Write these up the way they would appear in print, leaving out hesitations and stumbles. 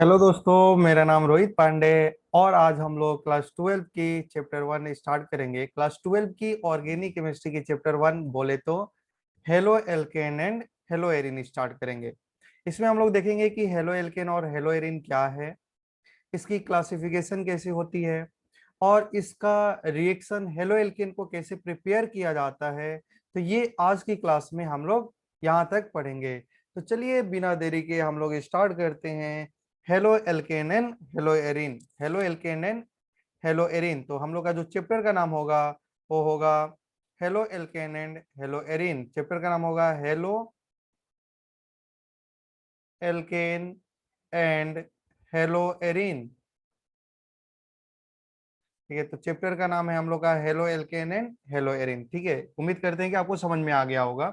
Hello दोस्तों, मेरा नाम रोहित पांडे। और आज हम लोग क्लास 12 की चैप्टर 1 स्टार्ट करेंगे। क्लास 12 की ऑर्गेनिक केमिस्ट्री की चैप्टर 1 बोले तो halo alkane and hello Erin start करेंगे। इसमें हम लोग देखेंगे कि हेलो एल्केन और हेलो एरिन क्या है, इसकी क्लासिफिकेशन कैसे होती है, और इसका रिएक्शन हेलो एल्केन को कैसे प्रिपेयर किया जाता है। तो ये आज की क्लास में हम लोग यहाँ तक पढ़ेंगे। तो चलिए बिना देरी के हम लोग स्टार्ट करते हैं। Halo alkane and hello Erin, halo alkane and hello Erin. तो हम लोग का जो चैप्टर का नाम होगा वो होगा halo alkane and hello Erin. Chapter का नाम होगा halo alkane and hello Erin. ठीक है, तो चैप्टर का नाम है हम लोग का halo alkane and hello Erin. ठीक है, उम्मीद करते हैं कि आपको समझ में आ गया होगा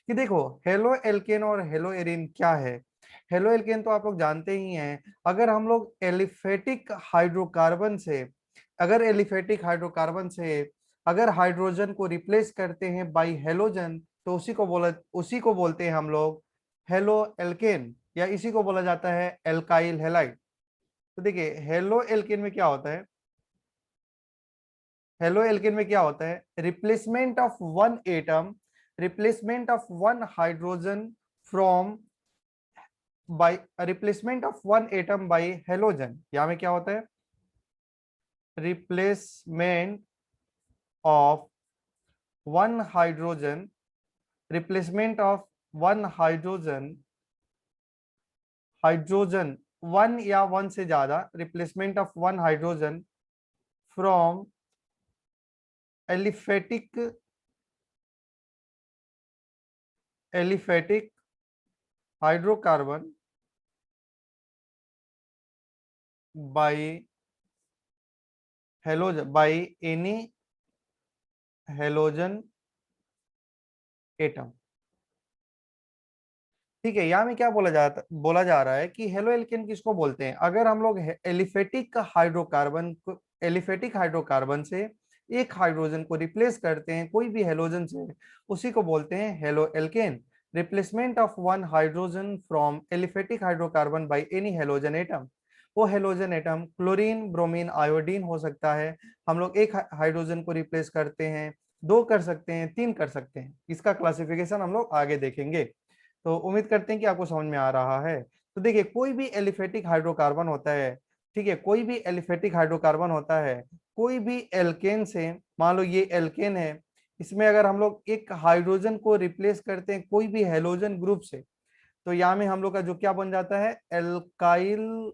कि देखो हेलो एल्केन और हेलो एरिन क्या है। हेलो एल्केन तो आप लोग जानते ही हैं। अगर हम लोग एलिफेटिक हाइड्रोकार्बन से अगर एलिफेटिक हाइड्रोकार्बन से अगर हाइड्रोजन को रिप्लेस करते हैं बाई हेलोजन, तो उसी को बोलते हैं हम लोग हेलो एल्केन, या इसी को बोला जाता है एल्काइल हैलाइड। तो देखिए हेलो एल्केन में क्या होता है। हेलो एल्केन में क्या होता है, replacement of one hydrogen from by replacement of one atom by halogen. यहाँ में क्या होता है, replacement of one hydrogen replacement of one hydrogen one या वन से ज्यादा, replacement of one hydrogen from aliphatic aliphatic hydrocarbon bye halogen bye any halogen atom. ठीक है, यहाँ में क्या बोला जा रहा है कि हेलो एल्केन किसको बोलते हैं। अगर हम लोग एलिफेटिक हाइड्रोकार्बन से एक हाइड्रोजन को रिप्लेस करते हैं कोई भी हेलोजन से, उसी को बोलते हैं haloalkane. Replacement of one hydrogen from aliphatic hydrocarbon by any halogen atom. वो halogen atom chlorine, bromine, iodine हो सकता है। हम लोग एक हाइड्रोजन को रिप्लेस करते हैं, दो कर सकते हैं, तीन कर सकते हैं। इसका क्लासिफिकेशन हम लोग आगे देखेंगे। तो उम्मीद करते हैं कि आपको समझ में आ रहा है। तो देखिए कोई भी एलिफेटिक हाइड्रोकार्बन होता है, ठीक है, कोई भी एलिफेटिक हाइड्रोकार्बन होता है, कोई भी एल्केन से, मान लो ये एल्केन है, इसमें अगर हम लोग एक हाइड्रोजन को रिप्लेस करते हैं कोई भी हेलोजन ग्रुप से, तो यहाँ में हम लोग का जो क्या बन जाता है, एल्काइल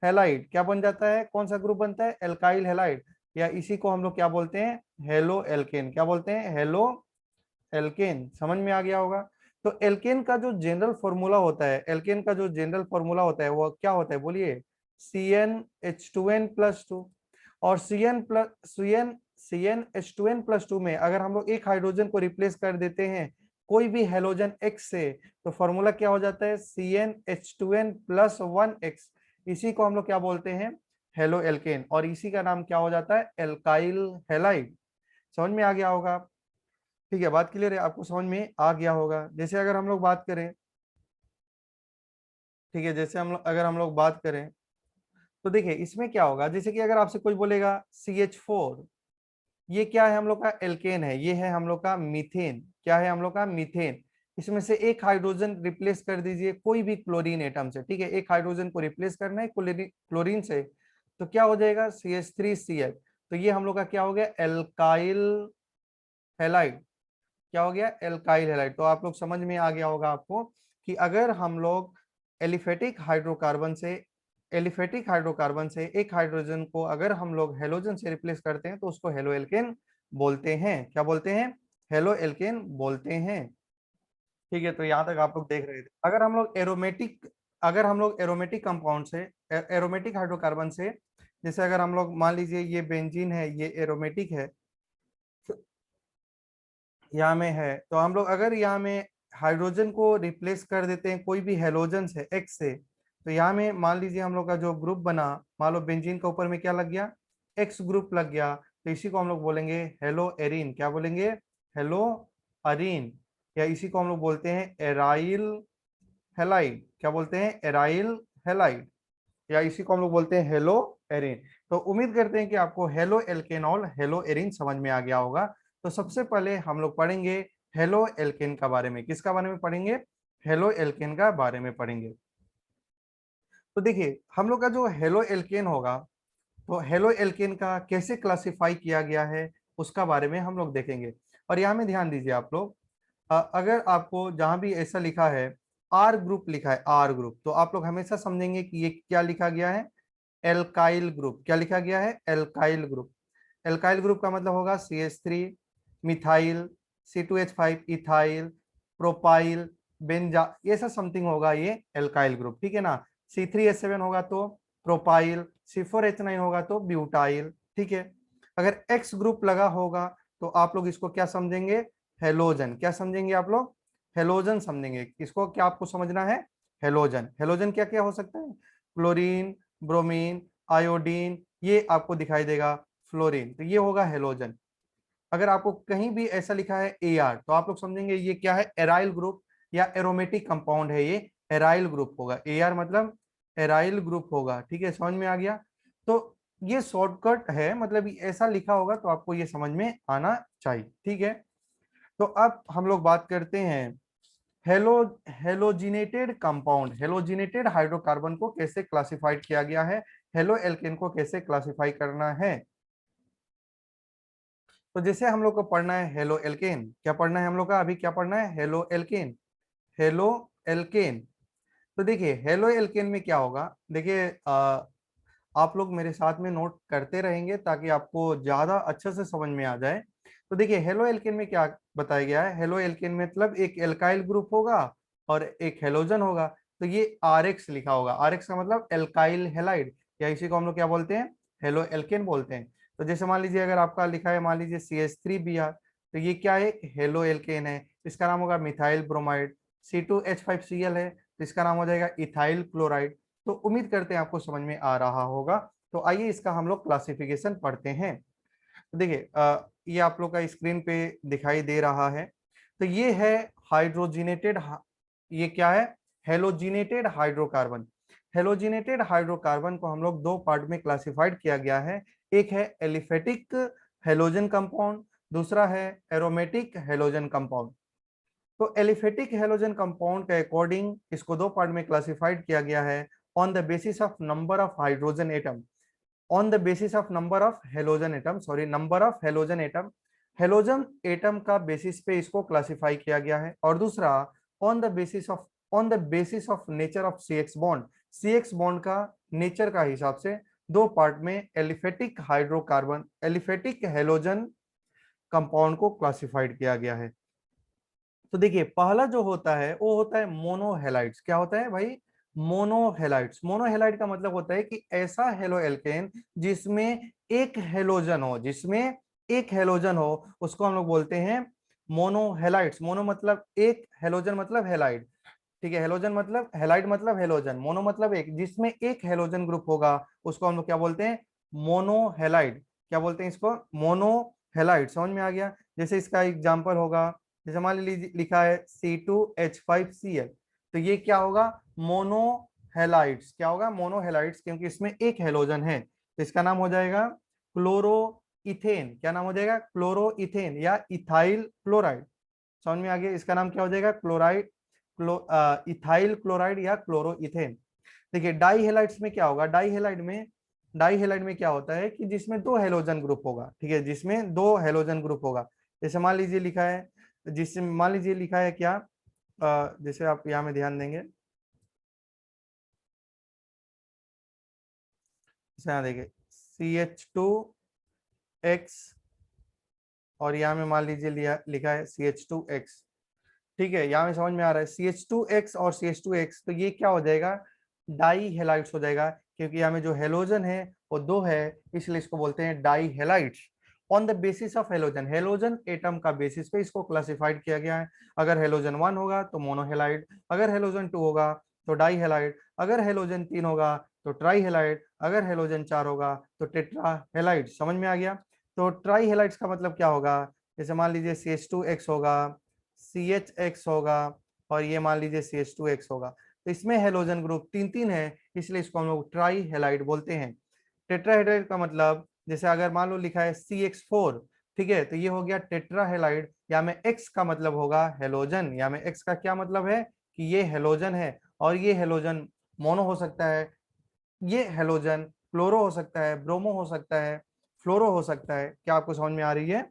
हैलाइड। क्या बन जाता है, कौन सा ग्रुप बनता है, एल्काइल हैलाइड, या इसी को हम लोग क्या बोलते हैं, हेलो एल्केन। क्या बोलते हैं, हेलो एल्केन। समझ में आ गया होगा। तो एल्केन का जो जनरल फॉर्मूला होता है, एल्केन का जो जनरल फॉर्मूला होता है वो क्या होता है, बोलिए, CnH2n+2। और CnH2n+2 में अगर हम लोग एक हाइड्रोजन को रिप्लेस कर देते हैं कोई भी हेलोजन X से, तो फॉर्मूला क्या हो जाता है, CnH2n+1X। इसी को हम लोग क्या बोलते हैं, हेलो एल्केन, और इसी का नाम क्या हो जाता है, एल्काइल हैलाइड। समझ में आ गया होगा। ठीक है, बात क्लियर है, आपको समझ में आ गया होगा। जैसे अगर हम लोग बात करें, ठीक है, जैसे हम लोग बात करें, तो देखिए इसमें क्या होगा, जैसे कि अगर आपसे कोई बोलेगा CH4, ये क्या है, हम लोग का एल्केन है, ये है हम लोग का मीथेन। क्या है, हम लोग का मीथेन। इसमें से एक हाइड्रोजन रिप्लेस कर दीजिए कोई भी क्लोरीन एटम से। ठीक है, एक हाइड्रोजन को रिप्लेस करना है क्लोरीन से, तो क्या हो जाएगा, CH3Cl। तो ये हम लोग का क्या हो गया, एल्काइल हैलाइड। क्या हो गया, एल्काइल हैलाइड। तो आप लोग समझ में आ गया होगा आपको कि अगर हम लोग एलिफेटिक हाइड्रोकार्बन से एक हाइड्रोजन को अगर हम लोग हेलोजन से रिप्लेस करते हैं तो उसको हेलो एल्केन बोलते हैं। क्या बोलते हैं, हेलो एल्केन बोलते हैं। ठीक है, तो यहाँ तक आप लोग देख रहे थे। अगर हम लोग एरोमेटिक कंपाउंड से, एरोमेटिक हाइड्रोकार्बन से, जैसे अगर हम लोग मान लीजिए ये बेंजीन है, ये एरोमेटिक है, यहाँ में है, तो हम लोग अगर यहाँ में हाइड्रोजन को रिप्लेस कर देते हैं कोई भी हेलोजन से X से, तो यहाँ में मान लीजिए हम लोग का जो ग्रुप बना, मान लो बेंजीन का ऊपर में क्या लग गया, X ग्रुप लग गया, तो इसी को हम लोग बोलेंगे हेलो एरीन। क्या बोलेंगे, हेलो अरीन, या इसी को हम लोग बोलते हैं एराइल हैलाइड। क्या बोलते हैं, एराइल हैलाइड। या इसी को हम लोग बोलते हैं हेलो एरिन। तो उम्मीद करते हैं कि आपको हेलो एल्केन और हेलो एरिन समझ में आ गया होगा। तो सबसे पहले हम लोग पढ़ेंगे हेलो एल्केन का बारे में। किसका बारे में पढ़ेंगे? हेलो एल्केन का बारे में पढ़ेंगे। तो देखिए हम लोग का जो हेलो एल्केन होगा, तो हेलो एल्केन का कैसे क्लासिफाई किया गया है उसका बारे में हम लोग देखेंगे। और यहाँ में ध्यान दीजिए आप लोग, अगर आपको जहां भी ऐसा लिखा है आर ग्रुप लिखा है, आर ग्रुप, तो आप लोग हमेशा समझेंगे कि ये क्या लिखा गया है, एल्काइल ग्रुप। क्या लिखा गया है? Alkyl group. एल्काइल ग्रुप का मतलब होगा CH3 methyl, C2H5 ethyl, propyl, बेंजा, ये सब समथिंग होगा ये एल्काइल ग्रुप, ठीक है ना। C3H7 होगा तो प्रोपाइल, C4H9 होगा तो ब्यूटाइल, ठीक है। अगर X ग्रुप लगा होगा तो आप लोग इसको क्या समझेंगे? हेलोजन। क्या समझेंगे आप लोग? हेलोजन समझेंगे। इसको क्या आपको समझना है? हेलोजन। हेलोजन क्या क्या हो सकता है? क्लोरीन, ब्रोमीन, आयोडीन, ये आपको दिखाई देगा फ्लोरीन, तो ये होगा हेलोजन। अगर आपको कहीं भी ऐसा लिखा है AR तो आप लोग समझेंगे ये क्या है? एराइल ग्रुप या एरोमेटिक कंपाउंड है, ये एराइल ग्रुप होगा। AR मतलब एराइल ग्रुप होगा, ठीक है, समझ में आ गया। तो ये शॉर्टकट है, मतलब ऐसा लिखा होगा तो आपको ये समझ में आना चाहिए, ठीक है। तो अब हम लोग बात करते हैं hello halogenated compound, halogenated hydrocarbon को कैसे क्लासिफाइड किया गया है, हेलो एल्केन को कैसे क्लासिफाई करना है। तो जैसे हम लोग को पढ़ना है हेलो एल्केन, क्या पढ़ना है हम लोग का अभी? क्या पढ़ना है? Halo alkane. Halo alkane. तो देखिए हेलो एल्केन में क्या होगा, देखिए आप लोग मेरे साथ में नोट करते रहेंगे ताकि आपको ज्यादा अच्छे से समझ में आ जाए। तो देखिए हेलो एल्केन में क्या बताया गया है, हेलो एल्केन में मतलब एक एल्काइल ग्रुप होगा और एक हेलोजन होगा। तो ये RX लिखा होगा, RX का मतलब एल्काइल हेलाइड, या इसी को हम लोग क्या बोलते हैं? हेलो एल्केन बोलते हैं। तो जैसे मान लीजिए अगर आपका लिखा है मान लीजिए CH3Br, तो ये क्या है? हेलो एल्केन है। इसका नाम होगा मिथाइल ब्रोमाइड। C2H5Cl है तो इसका नाम हो जाएगा इथाइल क्लोराइड। तो उम्मीद करते हैं आपको समझ में आ रहा होगा। तो आइए इसका हम लोग क्लासिफिकेशन पढ़ते हैं। तो देखिए ये आप लोग का स्क्रीन पे दिखाई दे रहा है। तो ये है हाइड्रोजिनेटेड, ये क्या है? Halogenated hydrocarbon. हेलोजिनेटेड हाइड्रोकार्बन को हम लोग दो पार्ट में क्लासिफाइड किया गया है। एक है एलिफेटिक हेलोजन कंपाउंड, दूसरा है एरोमेटिक हेलोजन कंपाउंड। तो एलिफेटिक हेलोजन कंपाउंड के अकॉर्डिंग इसको दो पार्ट में क्लासिफाइड किया गया है on the basis of number of hydrogen atom, on the basis of number of halogen atom, sorry number of halogen atom, halogen atom का basis पे इसको क्लासिफाई किया गया है। और दूसरा on the basis of nature of CX bond, CX bond का nature का हिसाब से दो पार्ट में aliphatic hydrocarbon, aliphatic halogen compound को क्लासिफाइड किया गया है। तो देखिए पहला जो होता है वो होता है मोनोहेलाइड्स। क्या होता है भाई? मोनोहेलाइड्स। मोनोहेलाइड का मतलब होता है कि ऐसा हेलो एल्केन जिसमें एक हेलोजन हो, जिसमें एक हेलोजन हो, उसको हम लोग बोलते हैं मोनोहेलाइड्स। मोनो मतलब एक, हेलोजन मतलब हेलाइड, ठीक है। हेलोजन मतलब हेलाइड मतलब हेलोजन, मोनो मतलब एक, जिसमें एक हेलोजन ग्रुप होगा उसको हम लोग क्या बोलते हैं? मोनोहेलाइड। क्या बोलते हैं इसको? मोनोहेलाइड। समझ में आ गया? जैसे इसका एग्जांपल होगा, जैसे मान लीजिए लिखा है C2H5Cl, तो ये क्या होगा? मोनोहेलाइड्स। क्या होगा? मोनोहेलाइड्स, क्योंकि इसमें एक हेलोजन है तो इसका नाम हो जाएगा क्लोरो इथेन। क्या नाम हो जाएगा? क्लोरो इथेन या इथाइल क्लोराइड। समझ में आ गया? इसका नाम क्या हो जाएगा? क्लोराइड, इथाइल क्लोराइड या क्लोरो इथेन। देखिए डाई हेलाइड्स में क्या होगा? डाई हेलाइड में क्या होता है कि जिसमें दो हेलोजन ग्रुप होगा, ठीक है, जिसमें दो हेलोजन ग्रुप होगा। जैसे मान लीजिए लिखा है, जिसमें मान लीजिए लिखा है क्या, जैसे आप यहाँ में ध्यान देंगे, जैसे यहाँ देखिए CH2X, और यहाँ में मान लीजिए लिखा है CH2X, ठीक है। यहाँ में समझ में आ रहा है CH2X और CH2X, तो ये क्या हो जाएगा? डाई हेलाइड्स हो जाएगा, क्योंकि यहाँ में जो हेलोजन है वो दो है, इसलिए इसको बोलते हैं dihalides. On the basis of halogen, halogen atom का बेसिस पे इसको क्लासिफाइड किया गया है। अगर हेलोजन 1 होगा तो मोनोहेलाइड, अगर हेलोजन 2 होगा तो डाई हेलाइड, अगर हेलोजन 3 होगा तो ट्राई हेलाइड, अगर हेलोजन 4 होगा तो टेट्रा हेलाइड। समझ में आ गया? तो ट्राई हेलाइड्स का मतलब क्या होगा? जैसे मान लीजिए CH2X होगा, CHX होगा, और ये मान लीजिए CH2X होगा। तो इसमें हेलोजन ग्रुप 3 3 है, इसलिए इसको हम लोग ट्राई हेलाइड बोलते हैं। टेट्राहेड्राइड का मतलब जैसे अगर मान लो लिखा है CH4, ठीक है, तो ये हो गया टेट्राहेलाइड, या में X का मतलब होगा हेलोजन, या में X का क्या मतलब है कि ये हेलोजन है, और ये हेलोजन मोनो हो सकता है, ये हेलोजन क्लोरो हो सकता है, ब्रोमो हो सकता है, फ्लोरो हो सकता है। क्या आपको समझ में आ रही है?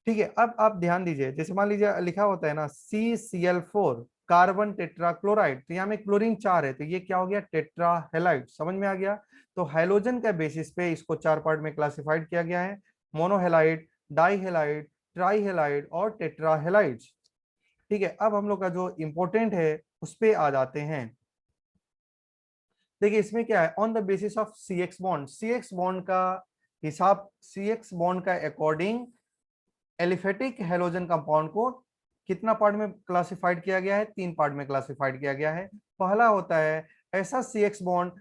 ठीक है, अब आप ध्यान दीजिए, जैसे मान लीजिए लिखा होता है ना CCl4 कार्बन टेट्राक्लोराइड, तो यहाँ में क्लोरीन 4 है, तो ये क्या हो गया टेट्रा हेलाइड। समझ में आ गया? तो हेलोजन के बेसिस पे इसको 4 पार्ट में क्लासिफाइड किया गया है, मोनोहेलाइड, डाईहेलाइड, ट्राईहेलाइड और टेट्राहेलाइड। ठीक है, अब हम लोग का जो इंपॉर्टेंट है उस पे आ जाते हैं। देखिए इसमें क्या है, on the basis of CX bond, CX bond का हिसाब, CX बॉन्ड का अकॉर्डिंग एलिफेटिक हेलोजन कंपाउंड को कितना पार्ट में क्लासिफाइड किया गया है? 3 पार्ट में क्लासिफाइड किया गया है। पहला होता है ऐसा CX बॉन्ड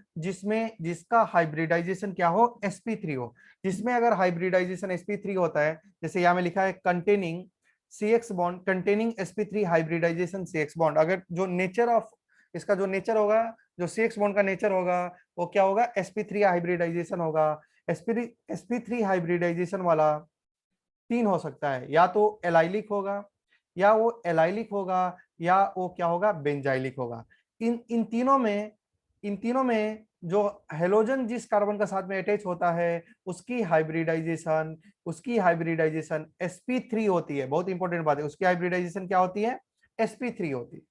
जिसका हाइब्रिडाइजेशन क्या हो? sp3 हो। जिसमें अगर हाइब्रिडाइजेशन sp3 होता है, जैसे यहाँ में लिखा है containing CX bond containing sp3 hybridization CX bond, अगर जो नेचर ऑफ इसका जो नेचर होगा, जो CX बॉन्ड का नेचर होगा वो क्या होगा? sp3 हाइब्रिडाइजेशन होगा। sp3 हाइब्रिडाइजेशन वाला 3 हो सकता है, या तो एलाइलिक होगा, या वो एलाइलिक होगा, या वो क्या होगा? बेंजाइलिक होगा। इन तीनों में जो हेलोजन जिस कार्बन का साथ में अटैच होता है उसकी हाइब्रिडाइजेशन sp3 होती है। बहुत इंपॉर्टेंट बात है, उसकी हाइब्रिडाइजेशन क्या होती है? sp3 होती है।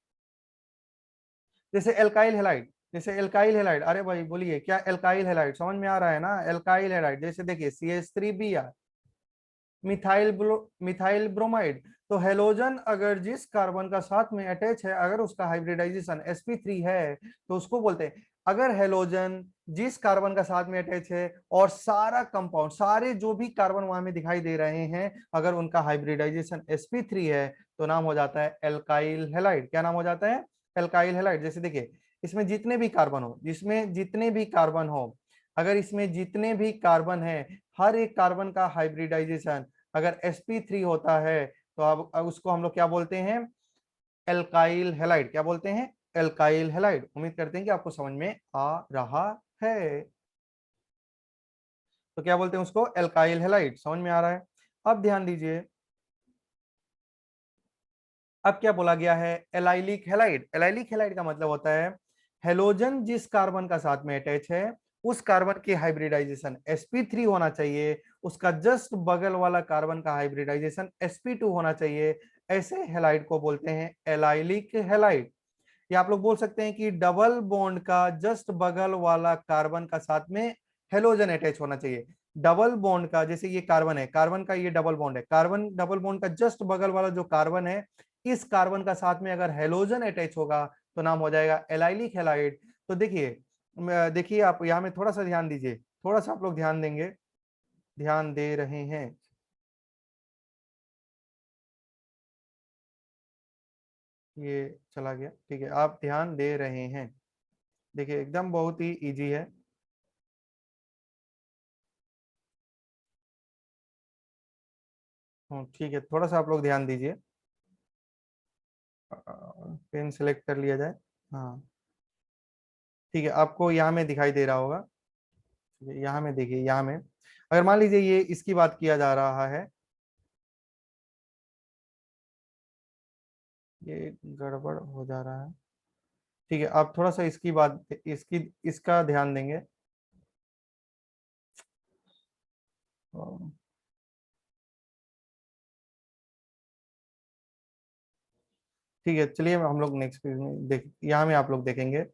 जैसे एल्काइल हेलाइड, अरे भाई बोलिए क्या एल्काइल हेलाइड समझ में आ रहा है ना? एल्काइल हेलाइड जैसे देखिए CH3Br, मिथाइल ब्रोमाइड। तो हेलोजन अगर जिस कार्बन का साथ में अटैच है, अगर उसका हाइब्रिडाइजेशन sp3 है, तो उसको बोलते हैं। अगर हेलोजन जिस कार्बन का साथ में अटैच है और सारा कंपाउंड, सारे जो भी कार्बन वहां में दिखाई दे रहे हैं, अगर उनका हाइब्रिडाइजेशन sp3 है, तो नाम हो जाता है एल्काइल हेलाइड। क्या नाम हो जाता है? Alkyl halide. जैसे देखिए इसमें जितने भी कार्बन हो, अगर इसमें जितने भी कार्बन है, हर एक कार्बन का हाइब्रिडाइजेशन अगर sp3 होता है, तो अब उसको हम लोग क्या बोलते हैं? Alkyl halide. क्या बोलते हैं? Alkyl halide. उम्मीद करते हैं कि आपको समझ में आ रहा है। तो क्या बोलते हैं उसको? Alkyl halide. समझ में आ रहा है? अब ध्यान दीजिए, अब क्या बोला गया है? Allylic halide. एलाइलिक हेलाइड का मतलब होता है हेलोजन जिस कार्बन का साथ में अटैच है उस कार्बन की हाइब्रिडाइजेशन sp3 होना चाहिए, उसका जस्ट बगल वाला कार्बन का हाइब्रिडाइजेशन sp2 होना चाहिए। ऐसे हेलाइड को बोलते हैं एलाइलिक हेलाइड। या आप लोग बोल सकते हैं कि डबल बॉन्ड का जस्ट बगल वाला कार्बन का साथ में हेलोजन अटैच होना चाहिए। डबल बॉन्ड का, जैसे ये कार्बन है, कार्बन का ये डबल बॉन्ड है, कार्बन डबल बॉन्ड का जस्ट बगल वाला जो कार्बन है, इस कार्बन का साथ में अगर हेलोजन अटैच होगा तो नाम हो जाएगा एलाइलिक हेलाइड। तो देखिए आप यहाँ में थोड़ा सा ध्यान दीजिए, थोड़ा सा आप लोग ध्यान देंगे, ध्यान दे रहे हैं। ये चला गया, ठीक है, आप ध्यान दे रहे हैं। देखिए एकदम बहुत ही इजी है। ठीक है, थोड़ा सा आप लोग ध्यान दीजिए। पेन सेलेक्ट कर लिया जाए। हाँ ठीक है, आपको यहाँ में दिखाई दे रहा होगा। ठीक है, यहाँ में देखिए, यहाँ में अगर मान लीजिए ये इसकी बात किया जा रहा है, ये गड़बड़ हो जा रहा है। ठीक है, आप थोड़ा सा इसका ध्यान देंगे। तो ठीक है, चलिए हम लोग नेक्स्ट पेज में देख, यहाँ में आप लोग देखेंगे।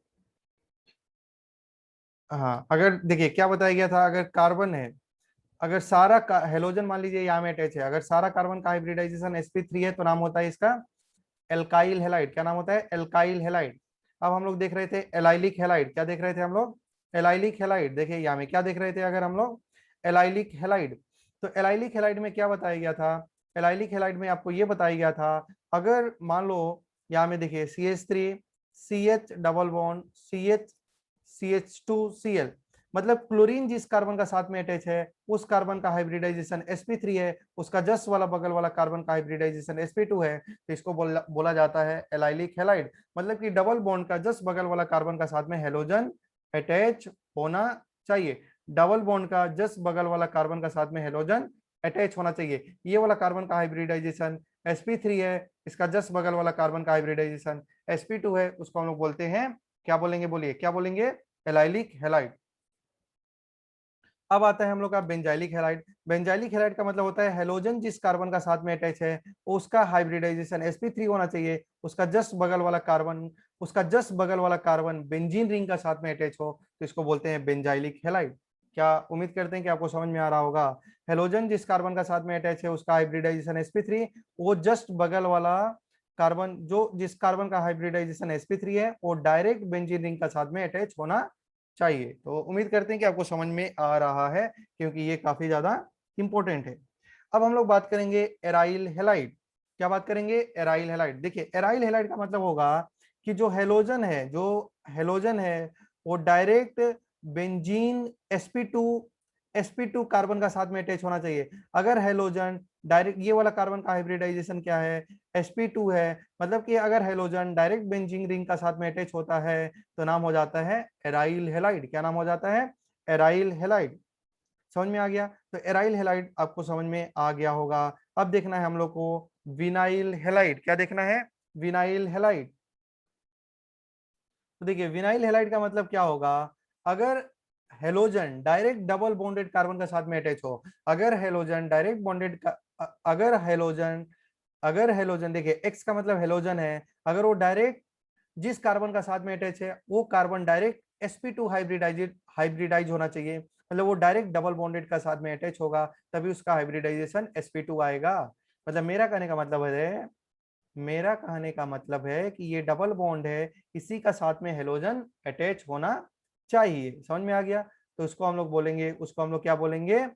हाँ अगर देखिए क्या बताया गया था, अगर कार्बन है, अगर हेलोजन मान लीजिए यहाँ में अटैच है, अगर सारा कार्बन का हाइब्रिडाइजेशन sp3 है, तो नाम होता है इसका एल्काइल हेलाइड। क्या नाम होता है? Alkyl halide. अब हम लोग देख रहे थे एलाइलिक हेलाइड। क्या देख रहे थे हम लोग? Allylic halide. देखिए यहाँ में क्या देख रहे थे अगर हम लोग? Allylic halide. तो एलाइलिक हेलाइड में क्या बताया गया था? एलाइलिक हेलाइड में आपको ये बताया गया था, अगर मान लो यहाँ में देखिए CH3 CH double bond CH CH2Cl, मतलब क्लोरीन जिस कार्बन का साथ में अटैच है उस कार्बन का हाइब्रिडाइजेशन sp3 है, उसका जस्ट वाला बगल वाला कार्बन का हाइब्रिडाइजेशन sp2 है, तो इसको बोला जाता है एलाइलिक हैलाइड। मतलब कि डबल बॉन्ड का जस्ट बगल वाला कार्बन का साथ में हेलोजन अटैच होना चाहिए। डबल बॉन्ड का जस्ट बगल वाला कार्बन का साथ में हेलोजन अटैच होना चाहिए। ये वाला कार्बन का हाइब्रिडाइजेशन sp3 है, इसका जस्ट बगल वाला कार्बन का हाइब्रिडाइजेशन sp2 है, उसको हम लोग बोलते हैं, क्या बोलेंगे, बोलिए क्या बोलेंगे, एलाइलिक हैलाइड। अब आता है हम लोग का बेंजाइलिक हैलाइड। बेंजाइलिक हैलाइड का मतलब होता है हेलोजन जिस कार्बन का साथ में अटैच है उसका हाइब्रिडाइजेशन sp3 होना चाहिए, उसका जस्ट बगल वाला कार्बन बेंजीन रिंग का साथ में अटैच हो, तो इसको बोलते हैं बेंजाइलिक हैलाइड। क्या उम्मीद करते हैं कि आपको समझ में आ रहा होगा। हेलोजन जिस कार्बन का साथ में अटैच है उसका हाइब्रिडाइजेशन sp3, वो जस्ट बगल वाला कार्बन जो जिस कार्बन का हाइब्रिडाइजेशन sp3 है वो डायरेक्ट बेंजीन रिंग का साथ में अटैच होना चाहिए। तो उम्मीद करते हैं कि आपको समझ में आ रहा है, क्योंकि ये काफी ज्यादा इंपॉर्टेंट है। अब हम लोग बात करेंगे एराइल हैलाइड। क्या बात करेंगे, एराइल हैलाइड। देखिए एराइल हैलाइड का मतलब होगा कि जो हेलोजन है वो डायरेक्ट बेंजीन sp2 कार्बन का साथ में अटैच होना चाहिए। अगर हेलोजन डायरेक्ट, ये वाला कार्बन का हाइब्रिडाइजेशन क्या है, sp2 है, मतलब कि अगर हेलोजन डायरेक्ट बेंजीन रिंग का साथ में अटैच होता है तो नाम हो जाता है एराइल हैलाइड। क्या नाम हो जाता है, एराइल हैलाइड। समझ में आ गया। तो एराइल हैलाइड आपको समझ में आ गया होगा। अब देखना है हम लोग को विनाइल हैलाइड। क्या देखना है, विनाइल हैलाइड। तो देखिए विनाइल हैलाइड का मतलब क्या होगा, अगर halogen direct double bonded carbon का साथ में अटैच हो, अगर हेलोजन डायरेक्ट बॉन्डेड का अगर हेलोजन देखिए एक्स का मतलब हेलोजन है, अगर वो डायरेक्ट जिस कार्बन का साथ में अटैच है वो कार्बन डायरेक्ट sp2 हाइब्रिडाइज होना चाहिए, मतलब वो डायरेक्ट डबल बॉन्डेड का साथ में अटैच होगा, तभी उसका हाइब्रिडाइजेशन sp2 आएगा। मतलब मेरा कहने का मतलब है कि ये डबल बॉन्ड है, इसी का साथ में हेलोजन अटैच होना चाहिए। समझ में आ गया। तो उसको हम लोग क्या बोलेंगे,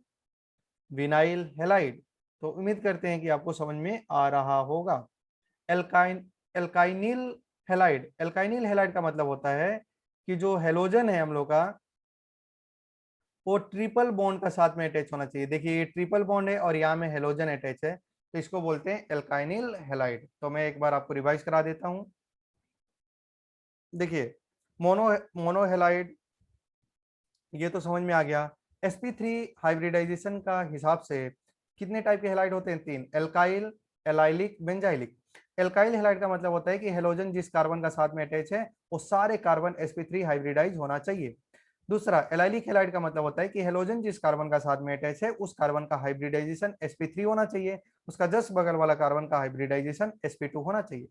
विनाइल हैलाइड। तो उम्मीद करते हैं कि आपको समझ में आ रहा होगा। Alkyne alkynyl halide. Alkynyl halide का मतलब होता है कि जो हेलोजन है हम लोग का वो ट्रिपल बॉन्ड का साथ में अटैच होना चाहिए। देखिए ये ट्रिपल बॉन्ड है और यहाँ में हेलोजन अटैच है, तो इसको बोलते हैं एल्काइनिल हैलाइड। तो मैं एक बार आपको रिवाइज करा देता हूँ। देखिए मोनो मोनोहेलाइड, ये तो समझ में आ गया। sp3 हाइब्रिडाइजेशन का हिसाब से कितने टाइप के हेलाइड होते हैं, तीन, alkyl, allylic, benzylic. Alkyl halide का मतलब होता है कि हेलोजन जिस कार्बन का साथ में अटैच है वो सारे कार्बन sp3 हाइब्रिडाइज होना चाहिए। दूसरा एलाइलिक हेलाइड का मतलब होता है कि हेलोजन जिस कार्बन का साथ में अटैच है उस कार्बन का हाइब्रिडाइजेशन sp3 होना चाहिए, उसका जस्ट बगल वाला कार्बन का हाइब्रिडाइजेशन sp2 होना चाहिए।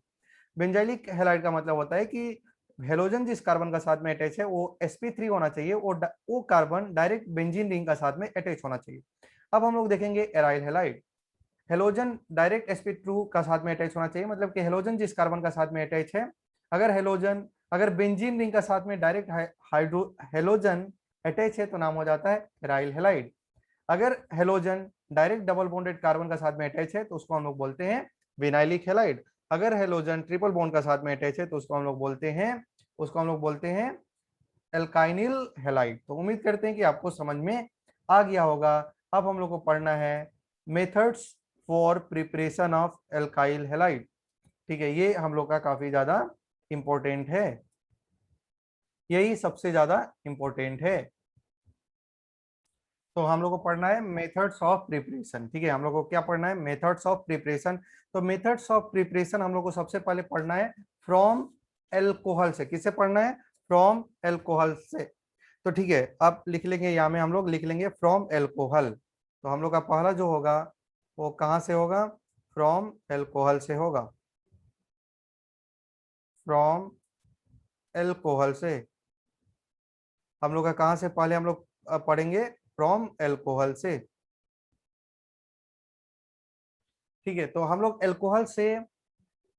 बेंजाइलिक हैलाइड का मतलब होता है कि हेलोजन जिस कार्बन का साथ में अटैच है वो sp3 होना चाहिए, वो कार्बन डायरेक्ट बेंजीन रिंग का साथ में अटैच होना चाहिए। अब हम लोग देखेंगे aryl halide. Halogen direct sp2 का साथ में अटैच होना चाहिए, मतलब कि हेलोजन जिस कार्बन का साथ में अटैच है, अगर बेंजीन रिंग का साथ में डायरेक्ट हाइड्रो हेलोजन अटैच है तो नाम हो जाता है एराइल हैलाइड। अगर halogen direct double bonded carbon का साथ में अटैच है तो उसको हम लोग बोलते हैं विनाइलिक हैलाइड। अगर हेलोजन ट्रिपल बॉन्ड का साथ में अटैच है तो उसको हम लोग बोलते हैं एल्काइनिल हैलाइड। तो उम्मीद करते हैं कि आपको समझ में आ गया होगा। अब हम लोग को पढ़ना है methods for preparation of alkyl halide. ठीक है, ये हम लोग का काफी ज्यादा इंपॉर्टेंट है, यही सबसे ज्यादा इंपॉर्टेंट है। तो हम लोग को पढ़ना है मेथड्स ऑफ प्रिपरेशन। ठीक है, हम लोग को क्या पढ़ना है, मेथड्स ऑफ प्रिपरेशन। तो मेथड्स ऑफ प्रिपरेशन हम लोग को सबसे पहले पढ़ना है फ्रॉम एल्कोहल से। किससे पढ़ना है, फ्रॉम एल्कोहल से। तो ठीक है, अब लिख लेंगे, यहाँ में हम लोग लिख लेंगे फ्रॉम एल्कोहल। तो हम लोग का पहला जो होगा वो कहाँ से होगा, फ्रॉम एल्कोहल से होगा, फ्रॉम एल्कोहल से। हम लोग का कहाँ से पहले हम लोग पढ़ेंगे, फ्रॉम एल्कोहल से। ठीक है, तो हम लोग एल्कोहल से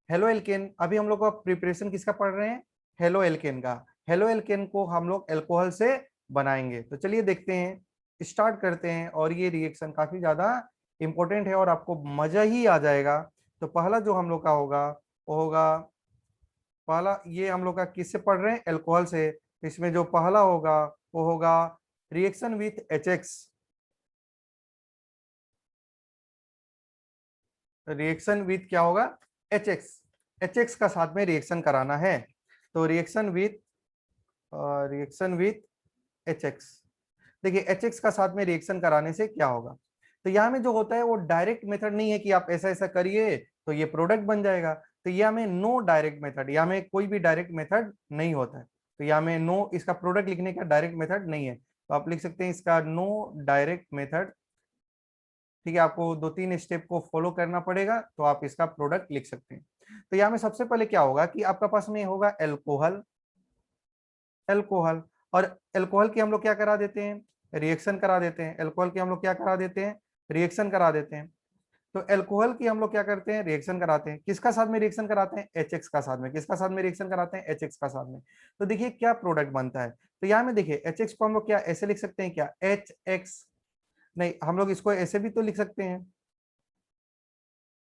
हेलो एल्केन, अभी हम लोग का प्रिपरेशन किसका पढ़ रहे हैं, हेलो एल्केन का। हेलो एल्केन को हम लोग एल्कोहल से बनाएंगे। तो चलिए देखते हैं, स्टार्ट करते हैं। और ये रिएक्शन काफी ज्यादा इंपॉर्टेंट है और आपको मजा ही आ जाएगा। तो पहला जो हम लोग का होगा वो होगा, पहला ये हम लोग का किससे पढ़ रहे हैं, एल्कोहल से। इसमें जो पहला होगा वो होगा reaction with HX, reaction with क्या होगा, HX का साथ में रिएक्शन कराना है। तो रिएक्शन विथ HX, देखिए HX का साथ में रिएक्शन कराने से क्या होगा। तो यहाँ में जो होता है वो डायरेक्ट मेथड नहीं है कि आप ऐसा ऐसा करिए तो ये प्रोडक्ट बन जाएगा। तो यहाँ में नो डायरेक्ट मेथड, यहाँ में कोई भी डायरेक्ट मेथड नहीं होता है। तो यहाँ में नो, इसका प्रोडक्ट लिखने का डायरेक्ट मेथड नहीं है, तो आप लिख सकते हैं इसका नो डायरेक्ट मेथड। ठीक है, आपको 2-3 स्टेप को फॉलो करना पड़ेगा तो आप इसका प्रोडक्ट लिख सकते हैं। तो यहाँ में सबसे पहले क्या होगा कि आपका पास में होगा एल्कोहल, एल्कोहल, और एल्कोहल की हम लोग क्या करा देते हैं, रिएक्शन करा देते हैं। एल्कोहल की हम लोग क्या करा देते हैं, रिएक्शन करा देते हैं। तो एल्कोहल की हम लोग क्या करते हैं, रिएक्शन कराते हैं। किसका साथ में रिएक्शन कराते हैं, HX का साथ में। किसका साथ में रिएक्शन कराते हैं, HX का साथ में। तो देखिए क्या प्रोडक्ट बनता है। तो यहाँ में देखिए HX को हम लोग क्या ऐसे लिख सकते हैं क्या, HX, नहीं हम लोग इसको ऐसे भी तो लिख सकते हैं।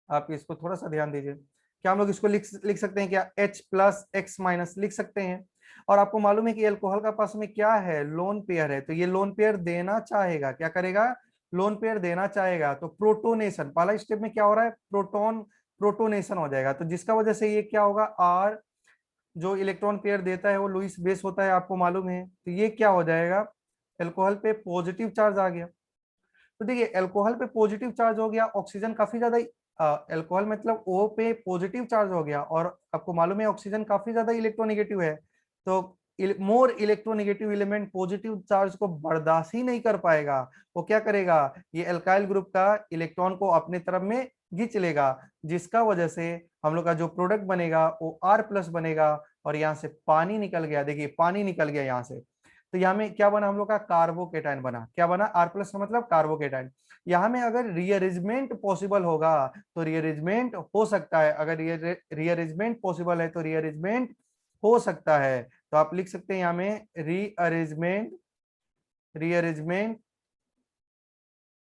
आप इसको थोड़ा सा ध्यान दीजिए, क्या हम लोग इसको लिख सकते हैं क्या, H+X- लिख सकते हैं। और आपको मालूम है कि अल्कोहल का पास में क्या है, लोन पेयर है, तो ये लोन पेयर देना चाहेगा, क्या करेगा, लोन पेयर देना चाहेगा। तो प्रोटोनेशन, पहला स्टेप में क्या हो रहा है, प्रोटोनेशन हो जाएगा। तो जिसका वजह से ये क्या होगा, R जो इलेक्ट्रॉन पेयर देता है वो लुईस बेस होता है, आपको मालूम है। तो ये क्या हो जाएगा, अल्कोहल पे पॉजिटिव चार्ज आ गया। तो देखिए अल्कोहल पे पॉजिटिव चार्ज हो गया, ऑक्सीजन काफी ज्यादा, अल्कोहल मतलब O पे पॉजिटिव चार्ज हो गया, और आपको मालूम है ऑक्सीजन काफी ज्यादा इलेक्ट्रोनेगेटिव है। तो more electronegative element positive charge को बर्दाश्त ही नहीं कर पाएगा। वो क्या करेगा, ये अल्काइल ग्रुप का इलेक्ट्रॉन को अपने तरफ में खींच लेगा, जिसका वजह से हम लोग का जो प्रोडक्ट बनेगा वो R+ बनेगा। और यहाँ से पानी निकल गया, देखिए पानी निकल गया यहाँ से। तो यहाँ में क्या बना हम लोग का, कार्बोकेटाइन बना। क्या बना, R+ का मतलब कार्बोकेटाइन। यहाँ में अगर रीअरेंजमेंट पॉसिबल होगा तो रीअरेंजमेंट हो सकता है, अगर रीअरेंजमेंट पॉसिबल है तो रीअरेंजमेंट हो सकता है। तो आप लिख सकते हैं यहाँ में रीअरेंजमेंट, रीअरेंजमेंट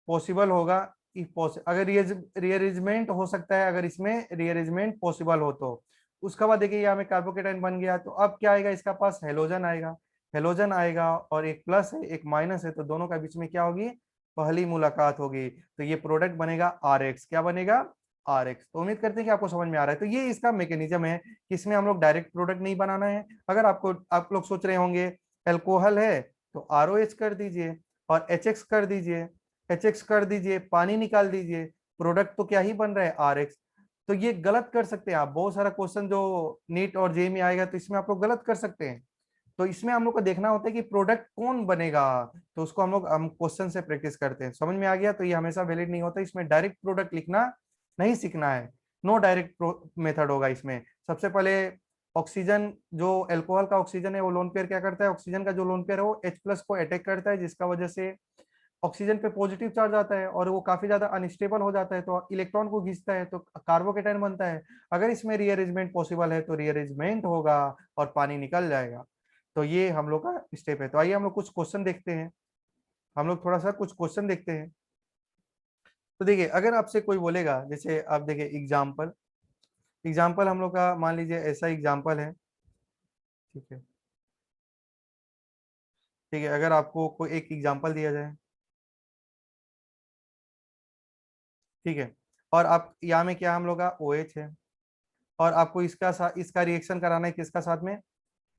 पॉसिबल होगा। अगर रीअरेंजमेंट हो सकता है, अगर इसमें रीअरेंजमेंट पॉसिबल हो तो। उसके बाद देखिए यहाँ में कार्बोकेटाइन बन गया, तो अब क्या आएगा, इसका पास हेलोजन आएगा। हेलोजन आएगा और एक प्लस है एक माइनस है, तो दोनों का बीच में क्या होगी, पहली मुलाकात होगी। तो ये प्रोडक्ट बनेगा RX। क्या बनेगा, RX। तो उम्मीद करते हैं कि आपको समझ में आ रहा है। तो ये इसका मैकेनिज्म है कि इसमें हम लोग डायरेक्ट प्रोडक्ट नहीं बनाना है। अगर आप लोग सोच रहे होंगे एल्कोहल है तो ROH कर दीजिए और HX कर दीजिए, HX कर दीजिए, पानी निकाल दीजिए, प्रोडक्ट तो क्या ही बन रहा है, RX। तो ये गलत कर सकते हैं आप। बहुत सारा क्वेश्चन जो नीट और जेई में आएगा तो इसमें आप लोग गलत कर सकते हैं। तो इसमें हम लोग को देखना होता है कि प्रोडक्ट कौन बनेगा, तो उसको हम क्वेश्चन से प्रैक्टिस करते हैं। समझ में आ गया। तो ये हमेशा वैलिड नहीं होता, इसमें डायरेक्ट प्रोडक्ट लिखना नहीं सीखना है। नो डायरेक्ट मेथड होगा इसमें। सबसे पहले ऑक्सीजन, जो एल्कोहल का ऑक्सीजन है वो लोन पेयर क्या करता है, ऑक्सीजन का जो लोन पेयर है वो H+ को अटैक करता है, जिसका वजह से ऑक्सीजन पे पॉजिटिव चार्ज आता है और वो काफी ज्यादा अनस्टेबल हो जाता है, तो इलेक्ट्रॉन को खींचता है, तो कार्बोकेटाइन बनता है। अगर इसमें रीअरेंजमेंट पॉसिबल है तो रीअरेंजमेंट होगा और पानी निकल जाएगा। तो ये हम लोग का स्टेप है। तो आइए हम लोग कुछ क्वेश्चन देखते हैं, हम लोग थोड़ा सा कुछ क्वेश्चन देखते हैं। तो देखिए अगर आपसे कोई बोलेगा, जैसे आप देखिए एग्जाम्पल, एग्जाम्पल हम लोग का मान लीजिए ऐसा एग्जाम्पल है। ठीक है, ठीक है, अगर आपको कोई एक एग्जाम्पल दिया जाए, ठीक है, और आप यहाँ में क्या हम लोग का OH है, और आपको इसका रिएक्शन कराना है किसका साथ में,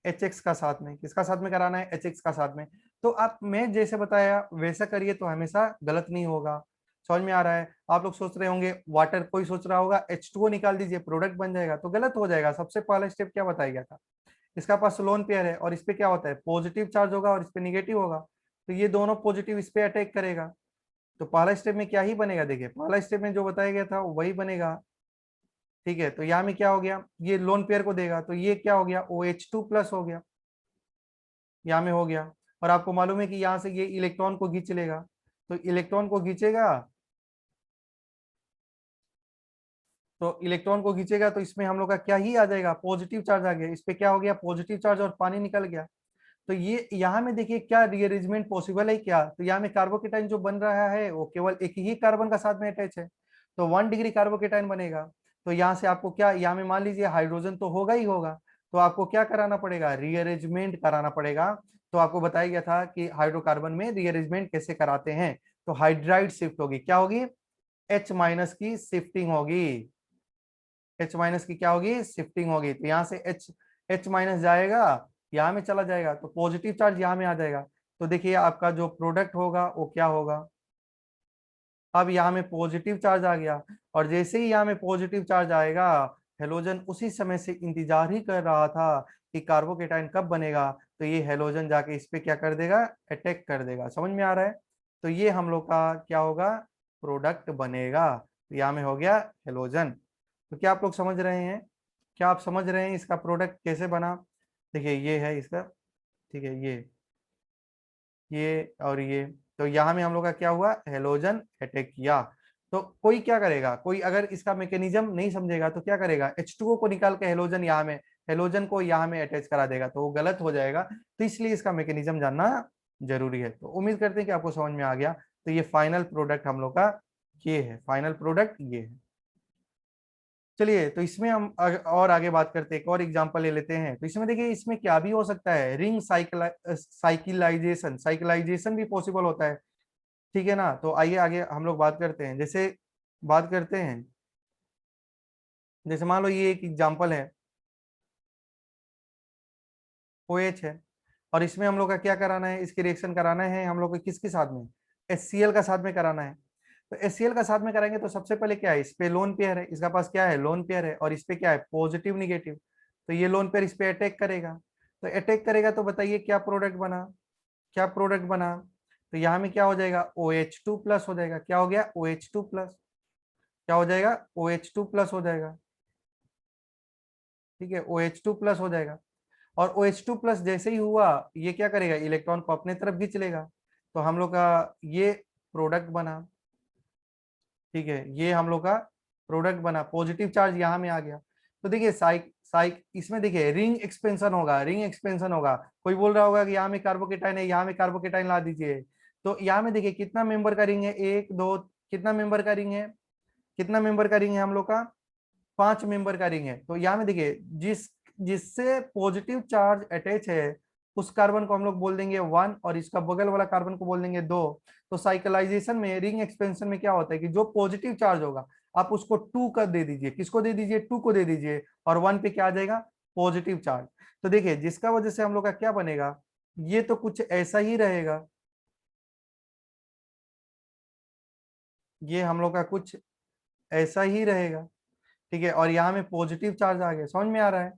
HX का साथ में। किसका साथ में कराना है, HX का साथ में। तो आप मैं जैसे बताया वैसा करिए तो हमेशा गलत नहीं होगा। समझ में आ रहा है। आप लोग सोच रहे होंगे वाटर, कोई सोच रहा होगा H2O निकाल दीजिए प्रोडक्ट बन जाएगा, तो गलत हो जाएगा। सबसे पहला स्टेप क्या बताया गया था, इसका पास लोन पेयर है और इस पे क्या होता है, पॉजिटिव चार्ज होगा और इस पे निगेटिव होगा। तो ये दोनों पॉजिटिव इस पे अटैक करेगा। तो पहला स्टेप में क्या ही बनेगा, देखिए पहला स्टेप में जो बताया गया था वही बनेगा। ठीक है, तो यहाँ में क्या हो गया, ये लोन पेयर को देगा, तो ये क्या हो गया, OH2+ हो गया, यहाँ में हो गया। और आपको मालूम है कि यहाँ से ये इलेक्ट्रॉन को खींच लेगा, तो इलेक्ट्रॉन को खींचेगा, तो इलेक्ट्रॉन को खींचेगा तो इसमें हम लोग का क्या ही आ जाएगा, पॉजिटिव चार्ज आ गया। इस पे क्या हो गया, पॉजिटिव चार्ज और पानी निकल गया। तो ये यहाँ में देखिए क्या रीअरेंजमेंट पॉसिबल है क्या, तो यहाँ में कार्बोकेटाइन जो बन रहा है वो केवल एक ही कार्बन का साथ में अटैच है, तो 1 डिग्री कार्बोकेटाइन बनेगा। तो यहाँ से आपको क्या, यहाँ में मान लीजिए हाइड्रोजन तो होगा ही होगा, तो आपको क्या कराना पड़ेगा, रीअरेंजमेंट कराना पड़ेगा। तो आपको बताया गया था कि हाइड्रोकार्बन में रीअरेंजमेंट कैसे कराते हैं। तो हाइड्राइड शिफ्ट होगी, क्या होगी, H माइनस की शिफ्टिंग होगी, H माइनस की क्या होगी, शिफ्टिंग होगी। तो यहाँ से H माइनस जाएगा, यहाँ में चला जाएगा, तो पॉजिटिव चार्ज यहाँ में आ जाएगा। तो देखिए आपका जो प्रोडक्ट होगा वो क्या होगा, अब यहाँ में पॉजिटिव चार्ज आ गया, और जैसे ही यहाँ में पॉजिटिव चार्ज आएगा, हेलोजन उसी समय से इंतजार ही कर रहा था कि कार्बोकेटाइन कब बनेगा, तो ये हेलोजन जाके इस पे क्या कर देगा, अटैक कर देगा। समझ में आ रहा है। तो ये हम लोग का क्या होगा, प्रोडक्ट बनेगा। तो यहाँ में हो गया हेलोजन। तो क्या आप लोग समझ रहे हैं, क्या आप समझ रहे हैं इसका प्रोडक्ट कैसे बना। देखिए ये है इसका, ठीक है, ये और ये। तो यहाँ में हम लोग का क्या हुआ, हेलोजन अटैक किया। तो कोई क्या करेगा, कोई अगर इसका मैकेनिज्म नहीं समझेगा तो क्या करेगा, H2O को निकाल के हेलोजन यहाँ में, हेलोजन को यहाँ में अटैच करा देगा, तो वो गलत हो जाएगा। तो इसलिए इसका मैकेनिज्म जानना जरूरी है। तो उम्मीद करते हैं कि आपको समझ में आ गया। तो ये फाइनल प्रोडक्ट हम लोग का ये है, फाइनल प्रोडक्ट ये है। चलिए, तो इसमें हम और आगे बात करते हैं, एक और एग्जांपल ले लेते हैं। तो इसमें देखिए, इसमें क्या भी हो सकता है, रिंग साइकिलाइजेशन, साइकिलाइजेशन भी पॉसिबल होता है। ठीक है ना। तो आइए आगे हम लोग बात करते हैं। जैसे बात करते हैं, जैसे मान लो ये एक एग्जांपल है, OH है, और इसमें हम लोग का क्या कराना है, इसकी रिएक्शन कराना है हम लोग को किसके साथ में, HCl का साथ में कराना है। तो HCl का साथ में कराएंगे तो सबसे पहले क्या है, इस पे लोन पेयर है, इसका पास क्या है, लोन पेयर है, और इस पे क्या है, पॉजिटिव निगेटिव। तो ये लोन पेयर इस पे अटैक करेगा। तो अटैक करेगा तो बताइए क्या प्रोडक्ट बना, क्या प्रोडक्ट बना। तो यहाँ में क्या हो जाएगा, OH2 प्लस हो जाएगा। क्या हो गया, OH2 प्लस, क्या हो जाएगा, OH2 प्लस हो जाएगा। ठीक है, OH2 प्लस हो जाएगा। और OH2 प्लस जैसे ही हुआ, ये क्या करेगा, इलेक्ट्रॉन को अपने तरफ खींच लेगा। तो हम लोग का ये प्रोडक्ट बना। ठीक है, ये हम लोग का प्रोडक्ट बना, पॉजिटिव चार्ज यहाँ में आ गया। तो देखिए साइक साइक इसमें देखिए रिंग एक्सपेंशन होगा, रिंग एक्सपेंशन होगा। कोई बोल रहा होगा कि यहाँ में कार्बोकेटाइन है, यहाँ में कार्बोकेटाइन ला दीजिए। तो यहाँ में देखिए कितना मेंबर का रिंग है, एक दो, कितना मेंबर का रिंग है, कितना मेंबर का रिंग है हम लोग का, 5 मेंबर का रिंग है। तो यहाँ में देखिए जिससे पॉजिटिव चार्ज अटैच है, उस कार्बन को हम लोग बोल देंगे 1, और इसका बगल वाला कार्बन को बोल देंगे 2। तो साइकिलाइजेशन में, रिंग एक्सपेंशन में क्या होता है कि जो पॉजिटिव चार्ज होगा, आप उसको 2 का दे दीजिए, किसको दे दीजिए, 2 को दे दीजिए, और 1 पे क्या आ जाएगा, पॉजिटिव चार्ज। तो देखिए जिसका वजह से हम लोग का क्या बनेगा, ये तो कुछ ऐसा ही रहेगा, ये हम लोग का कुछ ऐसा ही रहेगा। ठीक है, और यहाँ में पॉजिटिव चार्ज आ गया। समझ में आ रहा है।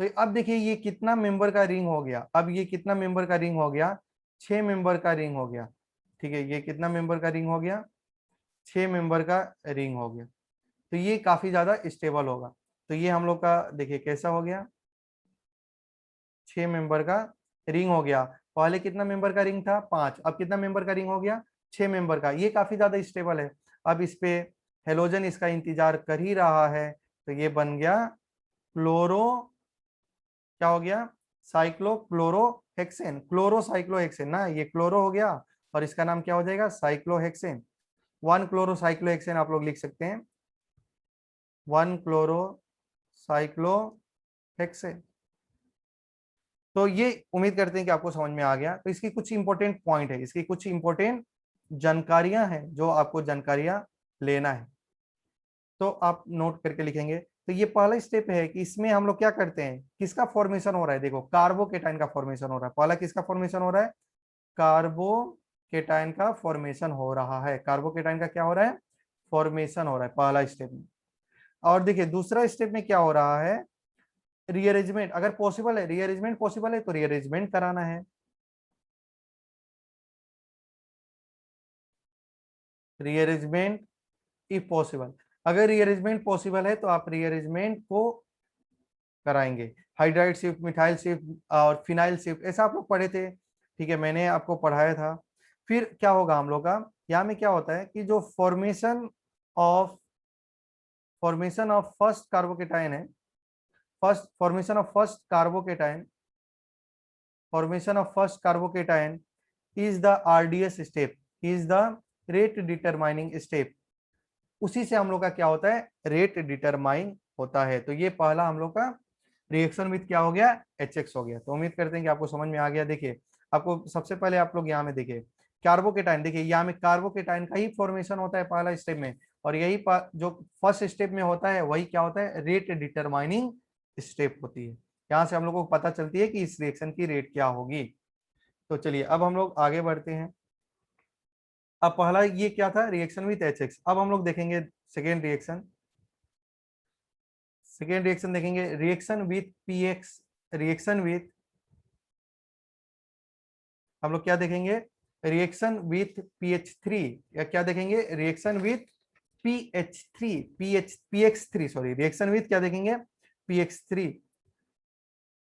तो अब देखिए ये कितना मेंबर का रिंग हो गया, अब ये कितना मेंबर का रिंग हो गया, 6 मेंबर का रिंग हो गया। ठीक है, ये कितना मेंबर का रिंग हो गया, 6 मेंबर का रिंग हो गया। तो ये काफी ज्यादा स्टेबल होगा। तो ये हम लोग का देखिए कैसा हो गया, 6 मेंबर का रिंग हो गया। पहले कितना मेंबर का रिंग था, 5, अब कितना मेंबर का रिंग हो गया, 6 मेंबर का। ये काफी ज्यादा स्टेबल है। अब इस पे हेलोजन इसका इंतजार कर ही रहा है। तो ये बन गया क्लोरो, क्या हो गया, साइक्लोक्लोरोहेक्सेन, क्लोरोसाइक्लोहेक्सेन ना, ये क्लोरो हो गया, और इसका नाम क्या हो जाएगा, साइक्लोहेक्सेन। 1 क्लोरोसाइक्लोहेक्सेन आप लोग लिख सकते हैं, 1 क्लोरोसाइक्लोहेक्सेन। तो ये उम्मीद करते हैं कि आपको समझ में आ गया। तो इसकी कुछ इंपॉर्टेंट पॉइंट है, इसकी कुछ इंपॉर्टेंट जानकारियां हैं जो आपको जानकारियां लेना है, तो आप नोट करके लिखेंगे। तो ये पहला स्टेप है कि इसमें हम लोग क्या करते हैं, किसका फॉर्मेशन हो रहा है, देखो कार्बोकेटाइन का फॉर्मेशन हो रहा है। पहला किसका फॉर्मेशन हो रहा है, कार्बोकेटाइन का फॉर्मेशन हो रहा है, कार्बोकेटाइन का क्या हो रहा है, फॉर्मेशन हो रहा है पहला स्टेप में। और देखिए दूसरा स्टेप में क्या हो रहा है, रीअरेंजमेंट, अगर पॉसिबल है, रीअरेंजमेंट पॉसिबल है तो रीअरेंजमेंट कराना है, रीअरेंजमेंट इफ पॉसिबल। अगर रीअरेंजमेंट पॉसिबल है तो आप रीअरेंजमेंट को कराएंगे। हाइड्राइड शिफ्ट, मिथाइल शिफ्ट और फिनाइल शिफ्ट, ऐसा आप लोग पढ़े थे। ठीक है, मैंने आपको पढ़ाया था। फिर क्या होगा हम लोग का, यहाँ में क्या होता है कि जो of formation of first carbocation है, first formation of first carbocation, formation of first carbocation is the RDS step, is the rate determining step. उसी से हम लोग का क्या होता है, रेट डिटरमाइन होता है। तो ये पहला हम लोग का रिएक्शन विथ क्या हो गया, HX हो गया। तो उम्मीद करते हैं कि आपको समझ में आ गया। देखिए आपको सबसे पहले आप लोग यहाँ में देखिए कार्बोकेटाइन, देखिए यहाँ में कार्बोकेटाइन का ही फॉर्मेशन होता है पहला स्टेप में, और यही जो फर्स्ट स्टेप में होता है वही क्या होता है, रेट डिटरमाइनिंग स्टेप होती है। यहाँ से हम लोग को पता चलती है कि इस रिएक्शन की रेट क्या होगी। तो चलिए अब हम लोग आगे बढ़ते हैं। अब पहला ये क्या था, रिएक्शन विथ HX। अब हम लोग देखेंगे सेकेंड रिएक्शन। सेकेंड रिएक्शन देखेंगे, reaction with PX। Reaction with, हम लोग क्या देखेंगे, रिएक्शन विथ PH3, या क्या देखेंगे, reaction with PH3, PX3 sorry, reaction with क्या देखेंगे, PX3।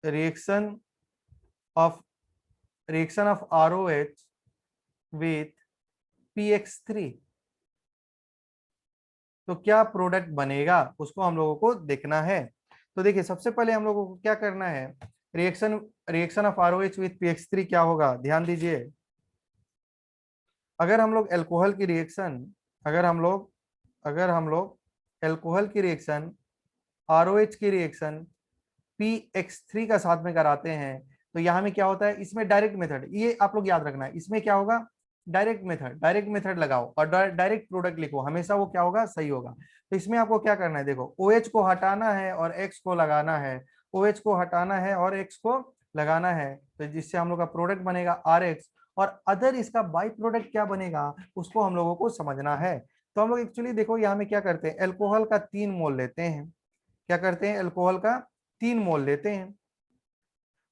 Reaction of, reaction of ROH with PX3, तो क्या प्रोडक्ट बनेगा उसको हम लोगों को देखना है। तो देखिए सबसे पहले हम लोगों को क्या करना है, reaction, reaction of ROH with PX3 क्या होगा, ध्यान दीजिए। अगर हम लोग एल्कोहल की रिएक्शन, अगर हम लोग एल्कोहल की रिएक्शन ROH की रिएक्शन PX3 का साथ में कराते हैं, तो यहाँ में क्या होता है, इसमें डायरेक्ट मेथड, ये आप लोग याद रखना है, इसमें क्या होगा, डायरेक्ट मेथड, डायरेक्ट मेथड लगाओ और डायरेक्ट प्रोडक्ट लिखो, हमेशा वो क्या होगा, सही होगा। तो इसमें आपको क्या करना है, देखो OH को हटाना है और X को लगाना है, OH को हटाना है और X को लगाना है, तो जिससे हम लोग का प्रोडक्ट बनेगा RX, और अदर इसका बाई प्रोडक्ट क्या बनेगा उसको हम लोगों को समझना है। तो हम लोग एक्चुअली देखो यहाँ में क्या करते हैं, एल्कोहल का 3 मोल लेते हैं, क्या करते हैं, एल्कोहल का 3 मोल लेते हैं,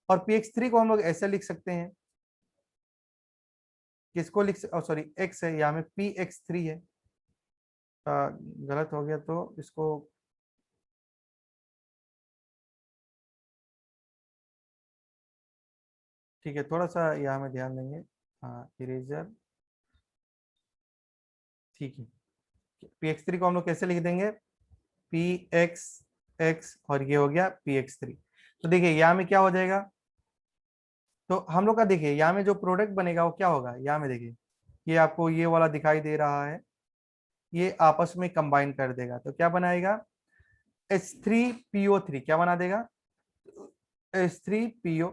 और PX3 को हम लोग ऐसे लिख सकते हैं, किसको लिख, सॉरी X है, यहाँ में PX3 है, गलत हो गया तो इसको, ठीक है थोड़ा सा यहाँ में ध्यान देंगे, हाँ इरेजर, ठीक है। PX3 को हम लोग कैसे लिख देंगे, PXX, और ये हो गया PX3। तो देखिए यहाँ में क्या हो जाएगा, तो हम लोग का देखिए यहाँ में जो प्रोडक्ट बनेगा वो क्या होगा, यहाँ में देखिए ये आपको ये वाला दिखाई दे रहा है, ये आपस में कंबाइन कर देगा तो क्या बनाएगा, H3PO3, क्या बना देगा, H3PO,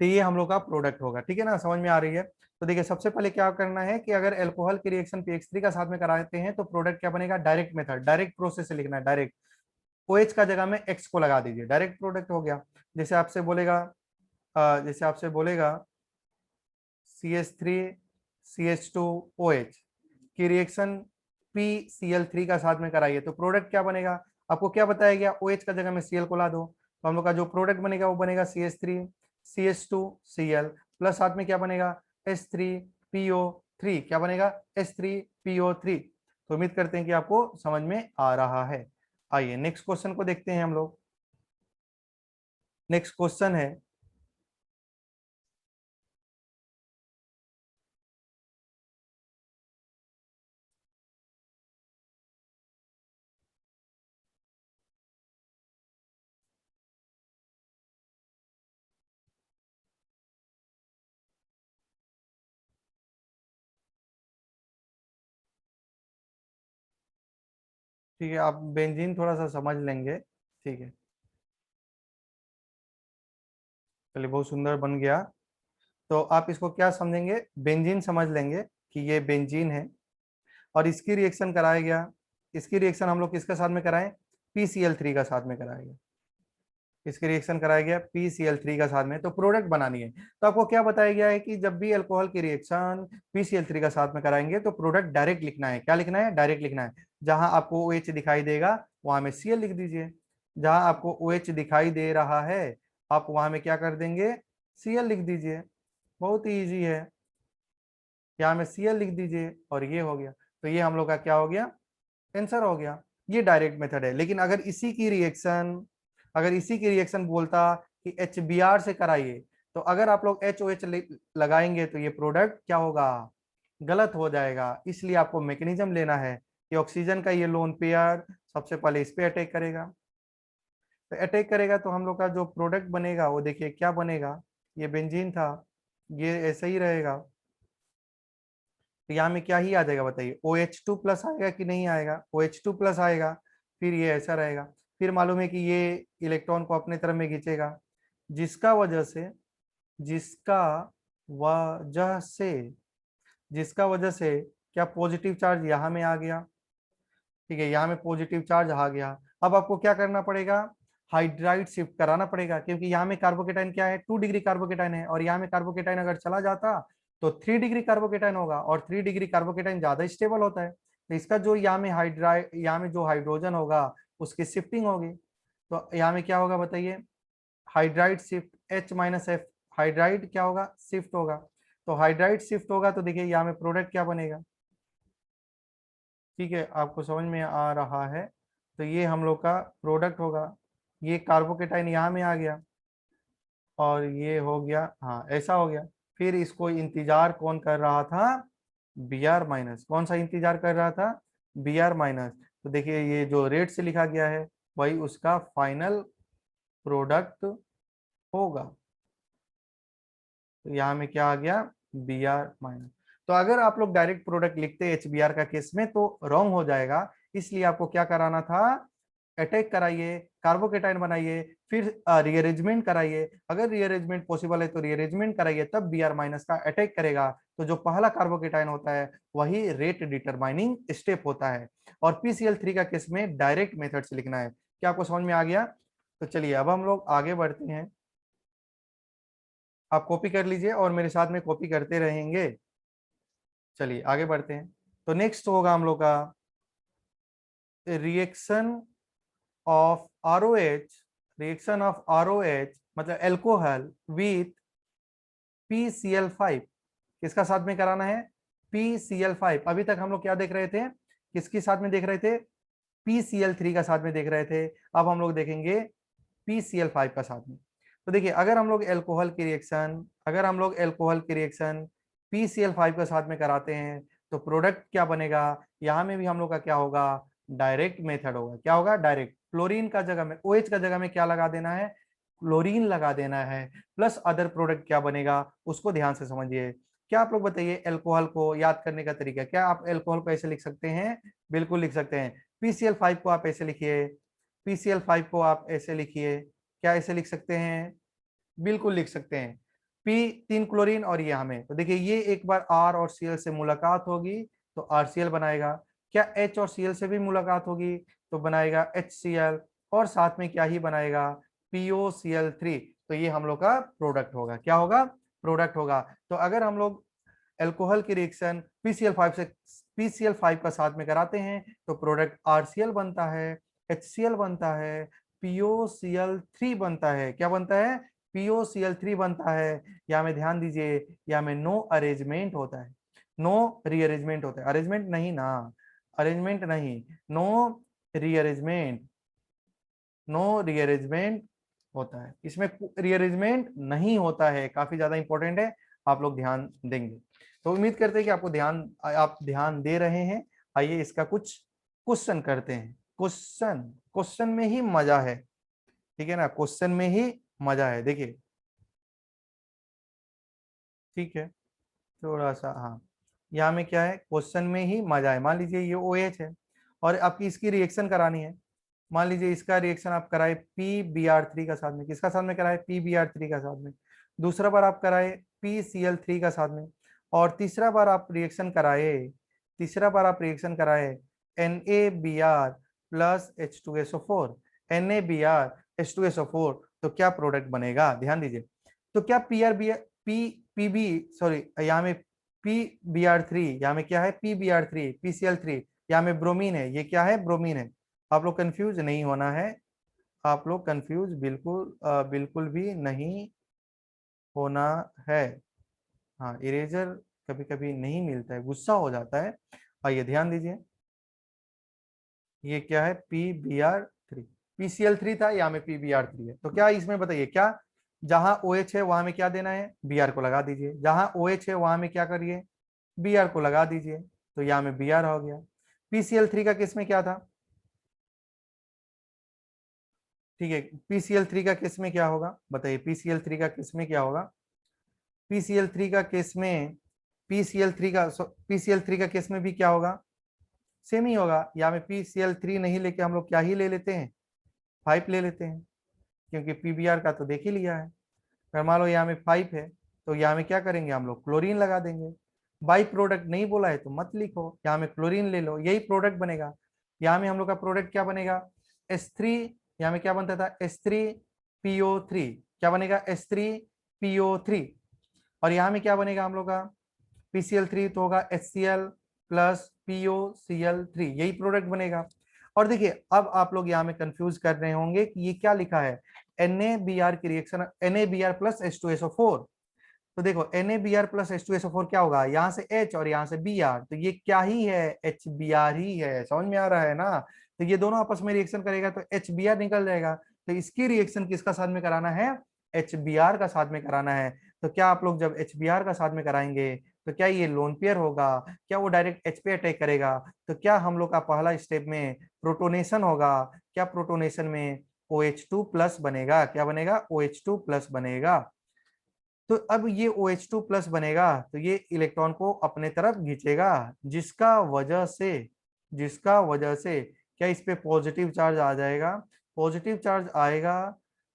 तो ये हम लोग का प्रोडक्ट होगा, ठीक है ना, समझ में आ रही है। तो देखिए सबसे पहले क्या करना है कि अगर एल्कोहल की रिएक्शन PX3 का साथ में कराते हैं तो प्रोडक्ट क्या बनेगा, डायरेक्ट मेथड, डायरेक्ट प्रोसेस से लिखना है, डायरेक्ट OH का जगह में X को लगा दीजिए, डायरेक्ट प्रोडक्ट हो गया। जैसे आपसे बोलेगा, जैसे आपसे बोलेगा CH3CH2OH की रिएक्शन PCl3 का साथ में कराइए, तो प्रोडक्ट क्या बनेगा, आपको क्या बताया गया, OH का जगह में Cl को ला दो, तो हम लोग का जो प्रोडक्ट बनेगा वो बनेगा CH3CH2Cl, प्लस साथ में क्या बनेगा, H3PO3, क्या बनेगा, H3PO3। तो उम्मीद करते हैं कि आपको समझ में आ रहा है। आइए नेक्स्ट क्वेश्चन को देखते हैं हम लोग। नेक्स्ट क्वेश्चन है, ठीक है आप बेंजीन थोड़ा सा समझ लेंगे, ठीक है, चलिए बहुत सुंदर बन गया। तो आप इसको क्या समझेंगे, बेंजीन समझ लेंगे कि ये बेंजीन है, और इसकी रिएक्शन कराया गया, इसकी रिएक्शन हम लोग किसके साथ में कराएं, PCl3 का साथ में कराया गया, इसकी रिएक्शन कराया गया PCl3 का साथ में, तो प्रोडक्ट बनानी है। तो आपको क्या बताया गया है कि जब भी अल्कोहल की रिएक्शन PCl3 का साथ में कराएंगे तो प्रोडक्ट डायरेक्ट लिखना है, क्या लिखना है, डायरेक्ट लिखना है। जहां आपको OH दिखाई देगा वहां में Cl लिख दीजिए, जहां आपको OH दिखाई दे रहा है आप वहां में क्या कर देंगे, Cl लिख दीजिए, बहुत ही ईजी है, यहाँ में Cl लिख दीजिए और ये हो गया। तो ये हम लोग का क्या हो गया, आंसर हो गया। ये डायरेक्ट मेथड है, लेकिन अगर इसी की रिएक्शन, अगर इसी की रिएक्शन बोलता कि HBr से कराइए, तो अगर आप लोग HOH लगाएंगे तो ये प्रोडक्ट क्या होगा, गलत हो जाएगा। इसलिए आपको मैकेनिज्म लेना है कि ऑक्सीजन का ये लोन पेयर सबसे पहले इस पे अटैक करेगा, तो अटैक करेगा तो हम लोग का जो प्रोडक्ट बनेगा वो देखिए क्या बनेगा, ये बेंजीन था, ये ऐसा ही रहेगा। तो यहाँ में क्या ही आ जाएगा बताइए, OH2 प्लस आएगा कि नहीं आएगा, OH2 प्लस आएगा, फिर ये ऐसा रहेगा। फिर मालूम है कि ये इलेक्ट्रॉन को अपने तरफ में खींचेगा, जिसका वजह से जिसका वजह से जिसका वजह से क्या पॉजिटिव चार्ज यहाँ में आ गया। ठीक है, यहाँ में पॉजिटिव चार्ज आ गया। अब आपको क्या करना पड़ेगा, हाइड्राइड शिफ्ट कराना पड़ेगा, क्योंकि यहाँ में कार्बोकेटाइन क्या है, 2 डिग्री कार्बोकेटाइन है, और यहाँ में कार्बोकेटाइन अगर चला जाता तो 3 डिग्री कार्बोकेटाइन होगा, और 3 डिग्री कार्बोकेटाइन ज्यादा स्टेबल होता है, तो इसका जो यहाँ में जो हाइड्रोजन होगा उसकी शिफ्टिंग होगी। तो यहाँ में क्या होगा बताइए, हाइड्राइड शिफ्ट H-F, हाइड्राइड क्या होगा, शिफ्ट होगा। तो हाइड्राइड शिफ्ट होगा तो देखिए यहाँ में प्रोडक्ट क्या बनेगा। ठीक है, आपको समझ में आ रहा है, तो ये हम लोग का प्रोडक्ट होगा। ये कार्बोकेटाइन यहाँ में आ गया और ये हो गया, हाँ ऐसा हो गया। फिर इसको इंतजार कौन कर रहा था, Br-, कौन सा इंतजार कर रहा था, Br-। तो देखिए ये जो रेड से लिखा गया है वही उसका फाइनल प्रोडक्ट होगा। तो यहाँ में क्या आ गया, Br-। तो अगर आप लोग डायरेक्ट प्रोडक्ट लिखते HBr का केस में तो रॉन्ग हो जाएगा, इसलिए आपको क्या कराना था, अटैक कराइए, कार्बोकेटाइन बनाइए, फिर रीअरेंजमेंट कराइए। अगर रीअरेंजमेंट पॉसिबल है तो रीअरेंजमेंट कराइए, तब Br- का अटैक करेगा। तो जो पहला कार्बोकेटाइन होता है वही रेट डिटरमाइनिंग स्टेप होता है। और PCl3 का केस में डायरेक्ट मेथड से लिखना है। क्या आपको समझ में आ गया। तो चलिए अब हम लोग आगे बढ़ते हैं, आप कॉपी कर लीजिए और मेरे साथ में कॉपी करते रहेंगे। चलिए आगे बढ़ते हैं। तो नेक्स्ट होगा हम लोग का रिएक्शन ऑफ ROH मतलब एल्कोहल विथ PCl5। किसका साथ में कराना है, PCl5। अभी तक हम लोग क्या देख रहे थे, किसके साथ में देख रहे थे, PCl3 का साथ में देख रहे थे। अब हम लोग देखेंगे PCl5 का साथ में। तो देखिए अगर हम लोग एल्कोहल की रिएक्शन PCl5 का साथ में कराते हैं तो प्रोडक्ट क्या बनेगा। यहाँ में भी हम लोग का क्या होगा, डायरेक्ट मेथड होगा। क्या होगा, डायरेक्ट। क्लोरीन का जगह में OH का जगह में क्या लगा देना है, क्लोरीन लगा देना है, प्लस अदर प्रोडक्ट क्या बनेगा उसको ध्यान से समझिए। क्या आप लोग बताइए, एल्कोहल को याद करने का तरीका क्या, आप एल्कोहल को ऐसे लिख सकते हैं, बिल्कुल लिख सकते हैं। PCl5 को आप ऐसे लिखिए, PCl5 को आप ऐसे लिखिए, क्या ऐसे लिख सकते हैं, बिल्कुल लिख सकते हैं। P 3 क्लोरीन और ये हमें, तो देखिए ये एक बार R और Cl से मुलाकात होगी तो RCl बनाएगा। क्या H और Cl से भी मुलाकात होगी तो बनाएगा HCl, और साथ में क्या ही बनाएगा, POCl3। तो ये हम लोग का प्रोडक्ट होगा। क्या होगा, प्रोडक्ट होगा। तो अगर हम लोग एल्कोहल की रिएक्शन PCl5 का साथ में कराते हैं तो प्रोडक्ट RCl बनता है, HCl बनता है, POCl3 बनता है। क्या बनता है, POCl3 बनता है। यहाँ में ध्यान दीजिए, यहाँ में नो अरेंजमेंट होता है, नो रीअरेंजमेंट होता है। अरेंजमेंट नहीं ना, अरेंजमेंट नहीं, नो रीअरेंजमेंट, नो रीअरेंजमेंट होता है। इसमें रीअरेंजमेंट नहीं होता है, काफी ज्यादा इंपॉर्टेंट है, आप लोग ध्यान देंगे। तो उम्मीद करते हैं कि आप ध्यान दे रहे हैं। आइए इसका कुछ क्वेश्चन करते हैं। क्वेश्चन क्वेश्चन में ही मजा है, ठीक है ना, क्वेश्चन में ही मजा है। देखिए ठीक है, थोड़ा सा, हाँ यहाँ में क्या है, क्वेश्चन में ही मजा है। मान लीजिए ये OH है और आपकी इसकी रिएक्शन करानी है। मान लीजिए इसका रिएक्शन आप कराए PBr3 का साथ में, किसका साथ में कराए, PBr3 का साथ में। दूसरा बार आप कराए PCl3 का साथ में, और तीसरा बार आप रिएक्शन कराए NaBr plus H2SO4, NaBr H2SO4। तो क्या प्रोडक्ट बनेगा, ध्यान दीजिए। तो क्या PBr सॉरी, यहाँ में PBr3, यहाँ में क्या है, PBr3 PCl3, यहाँ में ब्रोमीन है, ये क्या है, ब्रोमीन है। आप लोग कंफ्यूज नहीं होना है, आप लोग कंफ्यूज बिल्कुल भी नहीं होना है। हाँ, इरेजर कभी कभी नहीं मिलता है, गुस्सा हो जाता है। आइए ध्यान दीजिए, ये क्या है, PBr3, PCl3 था, यहाँ में PBr3 है। तो क्या इसमें बताइए, क्या जहां OH है वहां में क्या देना है, Br को लगा दीजिए, जहां OH है वहां में क्या करिए, Br को लगा दीजिए। तो यहाँ में Br हो गया। PCl3 का केस में क्या था, ठीक है, PCl3 का केस में क्या होगा बताइए, PCl3 का केस में क्या होगा, PCl3 का केस में PCl3 का केस में भी क्या होगा, सेम ही होगा। यहाँ में PCl3 नहीं लेके हम लोग क्या ही ले लेते हैं, 5 ले लेते हैं, क्योंकि पीबीआर का तो देख ही लिया है। अगर मान लो यहाँ में 5 है तो यहाँ में क्या करेंगे हम लोग, क्लोरीन लगा देंगे। बाई प्रोडक्ट नहीं बोला है तो मत लिखो, यहाँ में क्लोरीन ले लो, यही प्रोडक्ट बनेगा। यहाँ में हम लोग का प्रोडक्ट क्या बनेगा, S3, यहाँ में क्या बनता था S3PO3, क्या बनेगा S3PO3। और यहाँ में क्या बनेगा हम लोग का PCl3, तो होगा HCl प्लस POCl3, यही प्रोडक्ट बनेगा। और देखिए अब आप लोग यहाँ में कंफ्यूज कर रहे होंगे कि ये क्या लिखा है, NaBr की रिएक्शन, NaBr प्लस H2SO4। तो देखो NaBr प्लस H2SO4 क्या होगा, यहाँ से H और यहाँ से Br, तो ये क्या ही है, HBr ही है। समझ में आ रहा है ना। तो ये दोनों आपस में रिएक्शन करेगा तो HBr निकल जाएगा। तो इसकी रिएक्शन किसका साथ में कराना है, HBr का साथ में कराना है। तो क्या आप लोग जब HBr का साथ में कराएंगे तो क्या ये लोन पेयर होगा, क्या वो डायरेक्ट H पे अटैक करेगा। तो क्या हम लोग का पहला स्टेप में प्रोटोनेशन होगा, क्या प्रोटोनेशन में OH2 प्लस बनेगा, क्या बनेगा OH2 प्लस बनेगा। तो अब ये OH2 प्लस बनेगा तो ये इलेक्ट्रॉन को अपने तरफ खींचेगा, जिसका वजह से क्या इस पे पॉजिटिव चार्ज आ जाएगा, पॉजिटिव चार्ज आएगा।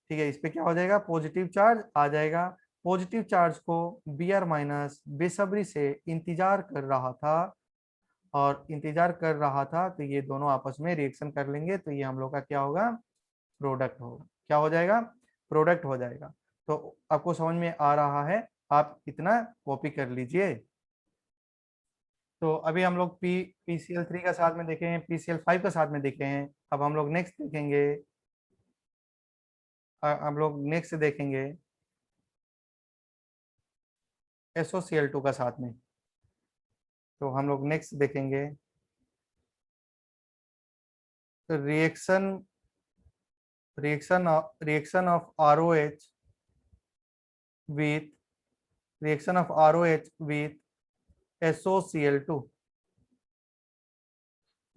ठीक है, इस पे क्या हो जाएगा, पॉजिटिव चार्ज आ जाएगा। पॉजिटिव चार्ज को Br माइनस बेसब्री से इंतजार कर रहा था, और इंतजार कर रहा था तो ये दोनों आपस में रिएक्शन कर लेंगे, तो ये हम लोग का क्या होगा, प्रोडक्ट होगा। क्या हो जाएगा, प्रोडक्ट हो जाएगा। तो आपको समझ में आ रहा है, आप इतना कॉपी कर लीजिए। तो अभी हम लोग PCl3 का साथ में देखे हैं, PCl5 का साथ में देखे हैं। अब हम लोग नेक्स्ट देखेंगे, हम लोग नेक्स्ट देखेंगे SOCl2 का साथ में। तो हम लोग नेक्स्ट देखेंगे reaction reaction of ROH with reaction of ROH with SOCl2,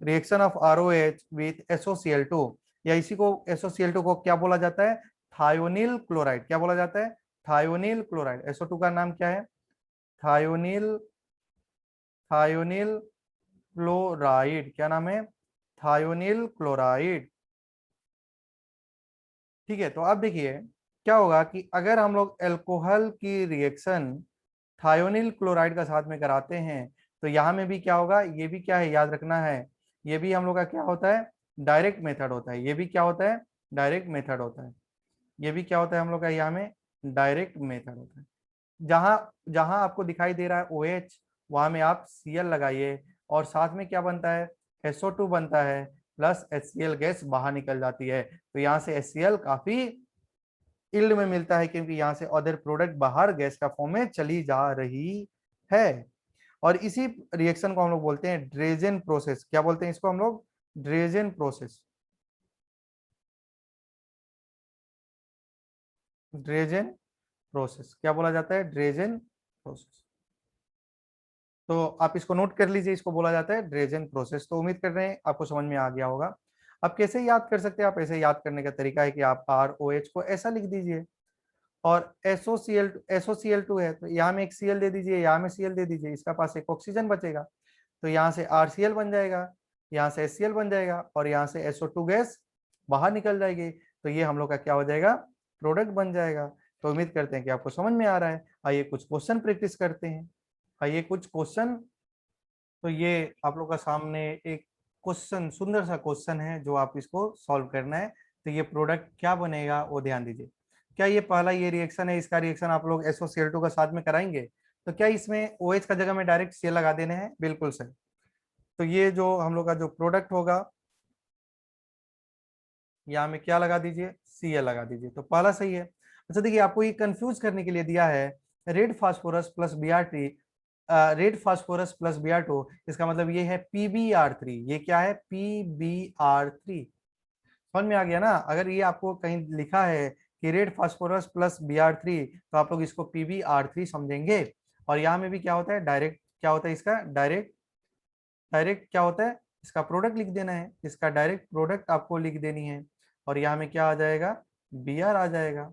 reaction of ROH with SOCl2, या इसी को SOCl2 को क्या बोला जाता है, थायोनिल क्लोराइड। क्या बोला जाता है, थायोनिल क्लोराइड। SO2 का नाम क्या है, थायोनिल थायोनिल क्लोराइड। क्या नाम है, थायोनिल क्लोराइड। ठीक है, तो अब देखिए क्या होगा कि अगर हम लोग अल्कोहल की रिएक्शन थायोनिल क्लोराइड का साथ में कराते हैं तो यहाँ में भी क्या होगा, ये भी क्या है, याद रखना है, ये भी हम लोग का क्या होता है, डायरेक्ट मेथड होता है। ये भी क्या होता है, डायरेक्ट मेथड होता है। ये भी क्या होता है हम लोग का, यहाँ में डायरेक्ट मेथड होता है। जहां जहां आपको दिखाई दे रहा है OH, वहां में आप Cl लगाइए, और साथ में क्या बनता है, SO2 बनता है, प्लस HCl गैस बाहर निकल जाती है। तो यहाँ से HCl काफी इल्ड में मिलता है, क्योंकि यहाँ से अदर प्रोडक्ट बाहर गैस का फॉर्म में चली जा रही है। और इसी रिएक्शन को हम लोग बोलते हैं ड्रेजन प्रोसेस। क्या बोलते हैं इसको हम लोग, ड्रेजन प्रोसेस। ड्रेजन प्रोसेस क्या बोला जाता है, ड्रेजन प्रोसेस। तो आप इसको नोट कर लीजिए, इसको बोला जाता है ड्रेजन प्रोसेस। तो उम्मीद कर रहे हैं आपको समझ में आ गया होगा। आप कैसे याद कर सकते हैं, आप ऐसे याद करने का तरीका है कि आप ROH को ऐसा लिख दीजिए, और SOCl2 है तो यहाँ में एक Cl दे दीजिए, यहाँ में Cl दे दीजिए, इसका पास एक ऑक्सीजन बचेगा, तो यहाँ से RCl बन जाएगा, यहाँ से HCl बन जाएगा, और यहाँ से SO2 गैस बाहर निकल जाएगी। तो ये हम लोग का क्या हो जाएगा, प्रोडक्ट बन जाएगा। तो उम्मीद करते हैं कि आपको समझ में आ रहा है। आइए कुछ क्वेश्चन प्रैक्टिस करते हैं। आइए कुछ क्वेश्चन। तो ये आप लोग का सामने एक क्वेश्चन, सुंदर सा क्वेश्चन है जो आप इसको सॉल्व करना है। तो ये प्रोडक्ट क्या बनेगा वो ध्यान दीजिए। क्या ये पहला ये रिएक्शन है, इसका रिएक्शन आप लोग SOCl2 का साथ में कराएंगे, तो क्या इसमें OH का जगह में डायरेक्ट Cl लगा देने हैं, बिल्कुल सही। तो ये जो हम लोग का जो प्रोडक्ट होगा, यहाँ में क्या लगा दीजिए, Cl लगा दीजिए, तो पहला सही है। अच्छा देखिए, आपको ये कंफ्यूज करने के लिए दिया है red phosphorus plus Br3, red phosphorus plus Br2, इसका मतलब ये है PbR3। ये क्या है, PbR3। समझ में आ गया ना। अगर ये आपको कहीं लिखा है कि रेड फास्फोरस प्लस Br3, तो आप लोग इसको PbR3 समझेंगे। और यहाँ में भी क्या होता है, डायरेक्ट क्या होता है, इसका डायरेक्ट डायरेक्ट क्या होता है, इसका प्रोडक्ट लिख देना है, इसका डायरेक्ट प्रोडक्ट आपको लिख देनी है। और यहाँ में क्या आ जाएगा, Br आ जाएगा।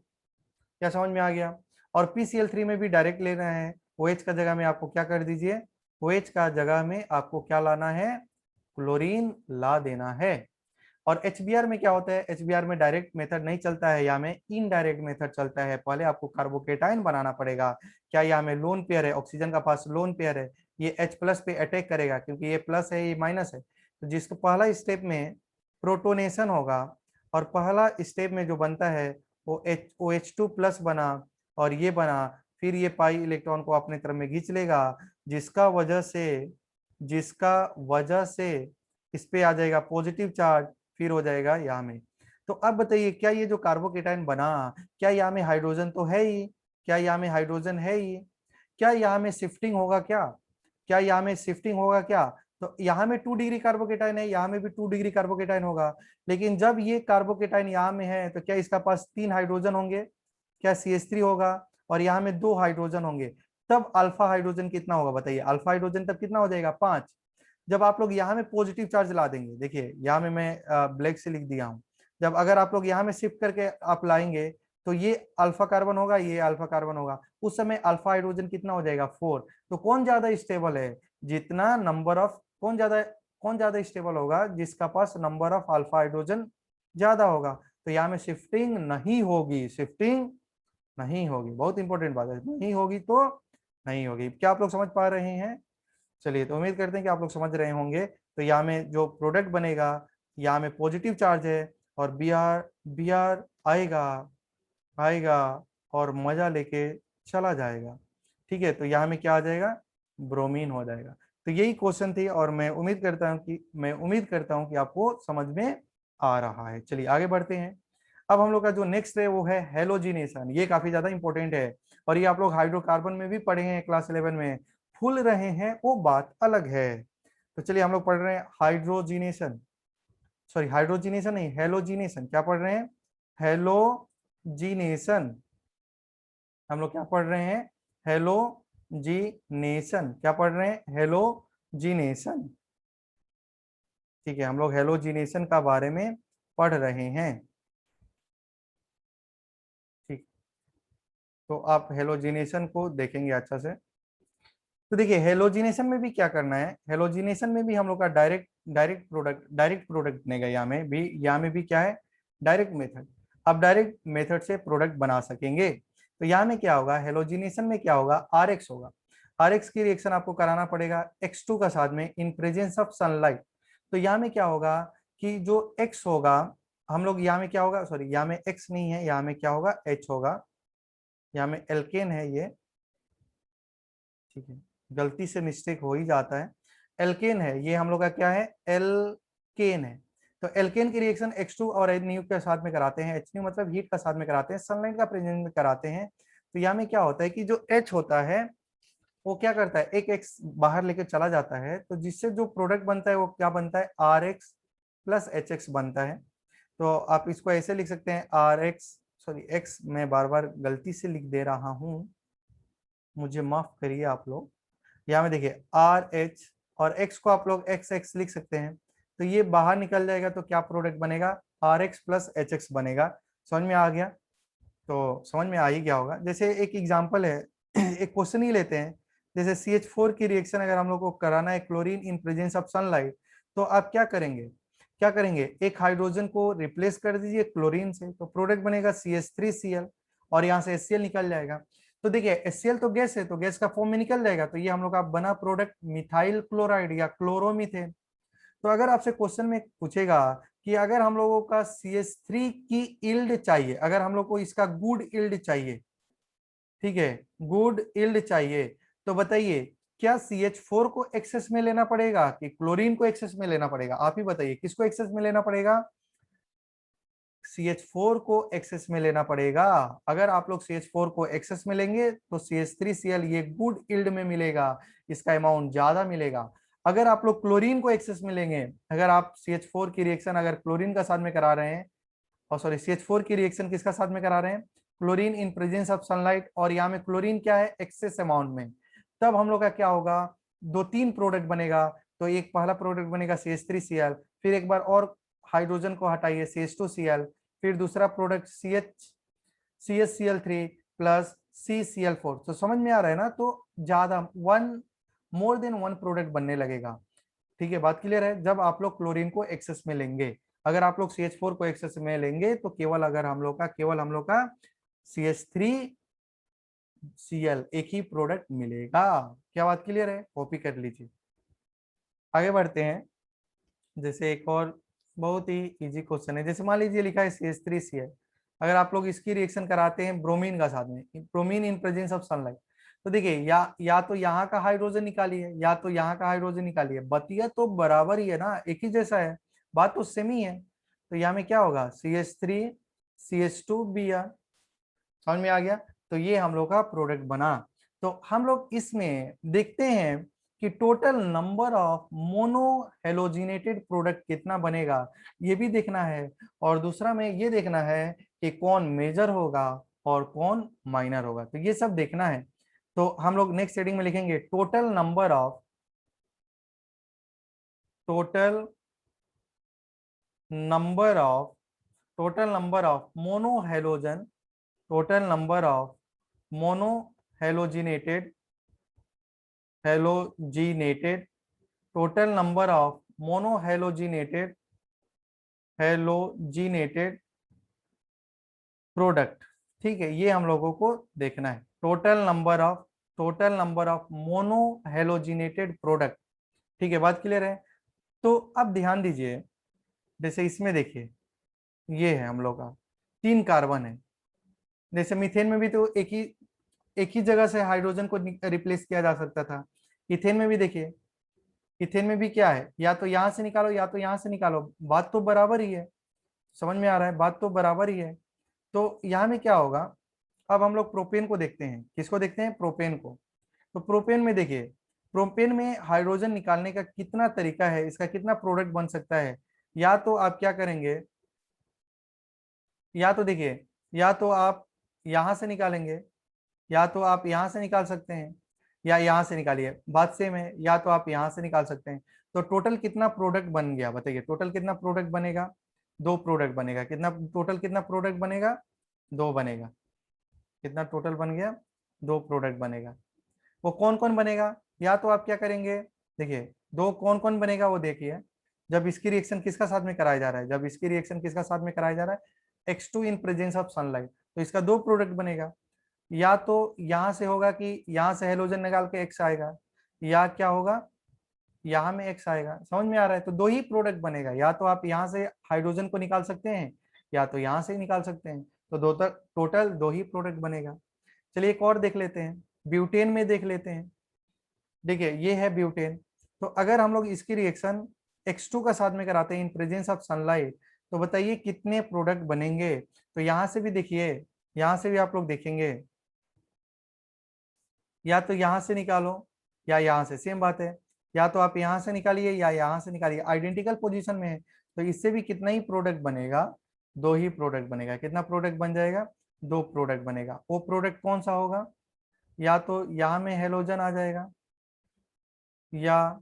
क्या समझ में आ गया। और PCl3 में भी डायरेक्ट लेना है, OH का जगह में आपको क्या कर दीजिए, OH का जगह में आपको क्या लाना है, क्लोरीन ला देना है। और HBr में क्या होता है, HBr में डायरेक्ट मेथड नहीं चलता है, यहाँ में इनडायरेक्ट मेथड चलता है। पहले आपको कार्बोकेटाइन बनाना पड़ेगा। क्या यहाँ में लोन पेयर है, ऑक्सीजन का पास लोन पेयर है, ये H प्लस पे अटैक करेगा क्योंकि ये प्लस है ये माइनस है। तो जिसको पहला स्टेप में प्रोटोनेशन होगा और पहला स्टेप में जो बनता है वो OH2 प्लस बना और ये बना, फिर ये पाई इलेक्ट्रॉन को अपने तरफ में खींच लेगा, जिसका वजह से इस पे आ जाएगा पॉजिटिव चार्ज, फिर हो जाएगा यहाँ में। तो अब बताइए क्या ये जो कार्बोकेटाइन बना, क्या यहाँ में हाइड्रोजन तो है ही, क्या यहाँ में हाइड्रोजन है ही, क्या यहाँ में शिफ्टिंग होगा, क्या यहाँ में शिफ्टिंग होगा क्या? तो यहाँ में 2 डिग्री कार्बोकेटाइन है, यहाँ में भी 2 डिग्री कार्बोकेटाइन होगा। लेकिन जब ये कार्बोकेटाइन यहाँ में है तो क्या इसका पास 3 हाइड्रोजन होंगे, क्या CH3 होगा, और यहाँ में 2 हाइड्रोजन होंगे। तब अल्फा हाइड्रोजन कितना होगा बताइए, अल्फा हाइड्रोजन तब कितना हो जाएगा 5। जब आप लोग यहाँ में पॉजिटिव चार्ज ला देंगे, देखिए यहाँ में मैं ब्लैक से लिख दिया हूँ, जब अगर आप लोग यहाँ में शिफ्ट करके आप लाएंगे तो ये अल्फा कार्बन होगा, ये अल्फा कार्बन होगा, उस समय अल्फा हाइड्रोजन कितना हो जाएगा 4। तो कौन ज्यादा स्टेबल है, जितना नंबर ऑफ कौन ज्यादा स्टेबल होगा, जिसका पास नंबर ऑफ अल्फा हाइड्रोजन ज्यादा होगा। तो यहाँ में शिफ्टिंग नहीं होगी, शिफ्टिंग नहीं होगी, बहुत इंपॉर्टेंट बात है, नहीं होगी तो नहीं होगी। क्या आप लोग समझ पा रहे हैं? चलिए, तो उम्मीद करते हैं कि आप लोग समझ रहे होंगे। तो यहाँ में जो प्रोडक्ट बनेगा, यहाँ में पॉजिटिव चार्ज है और बी आर आएगा आएगा और मजा लेके चला जाएगा। ठीक है, तो यहाँ में क्या आ जाएगा, ब्रोमीन हो जाएगा। तो यही क्वेश्चन थी और मैं उम्मीद करता हूँ कि आपको समझ में आ रहा है। चलिए आगे बढ़ते हैं। अब हम लोग का जो नेक्स्ट है वो है हेलोजिनेशन। ये काफी ज्यादा इंपॉर्टेंट है और ये आप लोग हाइड्रोकार्बन में भी पढ़े हैं क्लास 11 में। फूल रहे हैं वो बात अलग है। तो चलिए हम लोग पढ़ रहे हैं हाइड्रोजिनेशन नहीं, हेलोजिनेशन। क्या पढ़ रहे हैं, हेलोजिनेशन। हम लोग क्या पढ़ रहे हैं, हेलोजिनेशन। क्या पढ़ रहे हैं, हेलोजिनेशन। ठीक है, हम लोग हेलोजिनेशन का बारे में पढ़ रहे हैं। ठीक, तो आप हेलोजिनेशन को देखेंगे अच्छा से। तो देखिए हेलोजिनेशन में भी क्या करना है, हेलोजिनेशन में भी हम लोग का डायरेक्ट प्रोडक्ट बनेगा। यहाँ में भी क्या है, डायरेक्ट मेथड। अब डायरेक्ट मेथड से प्रोडक्ट बना सकेंगे। तो यहाँ में क्या होगा, हेलोजिनेशन में क्या होगा, RX होगा। RX की रिएक्शन आपको कराना पड़ेगा X2 का साथ में इन प्रेजेंस ऑफ सनलाइट। तो यहाँ में क्या होगा कि जो X होगा, हम लोग यहाँ में क्या होगा, सॉरी यहाँ में X नहीं है, यहाँ में क्या होगा, H होगा। यहाँ में एल्केन है ये, ठीक है, गलती से मिस्टेक हो ही जाता है। एल्केन है ये, हम लोग का क्या है, एल्केन है। तो एल्केन की रिएक्शन X2 और NU के साथ में कराते हैं, HNU मतलब हीट का साथ में कराते हैं, सनलाइट का प्रेजेंस में कराते हैं। तो यहाँ में क्या होता है कि जो H होता है वो क्या करता है, एक X बाहर लेके चला जाता है, तो जिससे जो प्रोडक्ट बनता है वो क्या बनता है, RX प्लस HX बनता है। तो आप इसको ऐसे लिख सकते हैं, X मैं बार बार गलती से लिख दे रहा हूँ, मुझे माफ करिए आप लोग। यहाँ में देखिए RH और X को आप लोग XX लिख सकते हैं। तो ये बाहर निकल जाएगा तो क्या प्रोडक्ट बनेगा, RX प्लस HX बनेगा। समझ में आ गया? तो समझ में आ ही गया होगा। जैसे एक एग्जांपल है एक क्वेश्चन ही लेते हैं, जैसे CH4 की रिएक्शन अगर हम लोग को कराना है chlorine in presence of sunlight, तो आप क्या करेंगे, एक हाइड्रोजन को रिप्लेस कर दीजिए क्लोरीन से, तो प्रोडक्ट बनेगा CH3Cl और यहाँ से HCl निकल जाएगा। तो देखिए HCl तो गैस है, तो गैस का फॉर्म में निकल जाएगा, तो ये हम लोग का बना प्रोडक्ट मिथाइल क्लोराइड या क्लोरोमीथेन। तो अगर आपसे क्वेश्चन में पूछेगा कि अगर हम लोगों का CH3 की इल्ड चाहिए, अगर हम लोग को इसका गुड इल्ड चाहिए, ठीक है, गुड इल्ड चाहिए, तो बताइए क्या CH4 को एक्सेस में लेना पड़ेगा कि क्लोरीन को एक्सेस में लेना पड़ेगा? आप ही बताइए, किसको एक्सेस में लेना पड़ेगा? CH4 को एक्सेस में लेना पड़ेगा। अगर आप लोग CH4 को एक्सेस में लेंगे तो CH3Cl ये गुड इल्ड में मिलेगा, इसका अमाउंट ज्यादा मिलेगा। अगर आप लोग क्लोरीन को एक्सेस में लेंगे, अगर आप CH4 की रिएक्शन अगर क्लोरीन का साथ में करा रहे हैं, और सॉरी CH4 की रिएक्शन किसका साथ में करा रहे हैं, chlorine in presence of sunlight, और यहाँ में क्लोरीन क्या है, एक्सेस अमाउंट में, तब हम लोग का क्या होगा, 2-3 प्रोडक्ट बनेगा। तो एक पहला प्रोडक्ट बनेगा CH3Cl, फिर एक बार और हाइड्रोजन को हटाइए CH2Cl, फिर दूसरा प्रोडक्ट CHCl3 प्लस CCl4। तो समझ में आ रहा है ना? तो ज्यादा मोर देन वन प्रोडक्ट बनने लगेगा। ठीक है, बात क्लियर है? जब आप लोग क्लोरीन को एक्सेस में लेंगे, अगर आप लोग CH4 को एक्सेस में लेंगे तो केवल हम लोग का CH3Cl एक ही प्रोडक्ट मिलेगा। क्या बात क्लियर है? कॉपी कर लीजिए। आगे बढ़ते हैं। जैसे एक और बहुत ही इजी क्वेश्चन है, जैसे मान लीजिए लिखा है CH3Cl। अगर आप लोग इसकी रिएक्शन कराते हैं ब्रोमीन का साथ में, bromine in presence of sunlight, तो देखिए या तो यहाँ का हाइड्रोजन निकालिए या तो यहाँ का हाइड्रोजन निकालिए, बतिया तो बराबर ही है ना, एक ही जैसा है, बात तो सेम ही है। तो यहाँ में क्या होगा? CH3CH2Br। समझ में आ गया? तो ये हम लोग का प्रोडक्ट बना। तो हम लोग इसमें देखते हैं कि total number of mono halogenated product कितना बनेगा, ये भी देखना है। और दूसरा में ये देखना है कि कौन मेजर होगा और कौन माइनर होगा, तो ये सब देखना है। तो हम लोग नेक्स्ट हेडिंग में लिखेंगे total number of total number of monohalogen total number of mono halogenated halogenated total number of mono halogenated product. ठीक है, ये हम लोगों को देखना है। Total number of mono halogenated product. ठीक है, बात क्लियर है? तो अब ध्यान दीजिए, जैसे इसमें देखिए, ये है हम लोग का 3 कार्बन है। जैसे मीथेन में भी तो एक ही जगह से हाइड्रोजन को रिप्लेस किया जा सकता था। इथेन में भी देखिए, इथेन में भी क्या है, या तो यहाँ से निकालो या तो यहाँ से निकालो, बात तो बराबर ही है। समझ में आ रहा है? बात तो बराबर ही है। तो यहाँ में क्या होगा, अब हम लोग प्रोपेन को देखते हैं। किसको देखते हैं? प्रोपेन को। तो प्रोपेन में देखिए, प्रोपेन में हाइड्रोजन निकालने का कितना तरीका है, इसका कितना प्रोडक्ट बन सकता है। या तो आप क्या करेंगे, या तो देखिए, या तो आप यहाँ से निकालेंगे, या तो आप यहाँ से निकाल सकते हैं, या यहाँ से निकालिए, बात सेम है। या तो आप यहाँ से निकाल सकते हैं। तो टोटल कितना प्रोडक्ट बन गया बताइए? टोटल कितना प्रोडक्ट बनेगा? 2 प्रोडक्ट बनेगा। कितना प्रोडक्ट बनेगा? 2 बनेगा। कितना टोटल बन गया? 2 प्रोडक्ट बनेगा। वो कौन कौन बनेगा? या तो आप क्या करेंगे, देखिए, 2 कौन कौन बनेगा वो देखिए। जब इसकी रिएक्शन किसका साथ में कराया जा रहा है? जब इसकी रिएक्शन किसका साथ में कराया जा रहा है? X2 in presence of sunlight, तो इसका 2 प्रोडक्ट बनेगा। या तो यहाँ से होगा कि यहाँ से हेलोजन निकाल के X आएगा, या क्या होगा, यहाँ में X आएगा। समझ में आ रहा है? तो 2 ही प्रोडक्ट बनेगा। या तो आप यहाँ से हाइड्रोजन को निकाल सकते हैं, या तो यहाँ से ही निकाल सकते हैं। तो टोटल 2 ही प्रोडक्ट बनेगा। चलिए एक और देख लेते हैं, ब्यूटेन में देख लेते हैं। देखिए ये है ब्यूटेन। तो अगर हम लोग इसकी रिएक्शन X2 का साथ में कराते हैं इन प्रेजेंस ऑफ सनलाइट, तो बताइए कितने प्रोडक्ट बनेंगे। तो यहाँ से भी देखिए, यहाँ से भी आप लोग देखेंगे, या तो यहाँ से निकालो या यहाँ से, सेम बात है। या तो आप यहाँ से निकालिए या यहाँ से निकालिए, आइडेंटिकल पोजीशन में है। तो इससे भी कितना ही प्रोडक्ट बनेगा? 2 ही प्रोडक्ट बनेगा। कितना प्रोडक्ट बन जाएगा? 2 प्रोडक्ट बनेगा। वो प्रोडक्ट कौन सा होगा? या तो यहाँ में हेलोजन आ जाएगा, या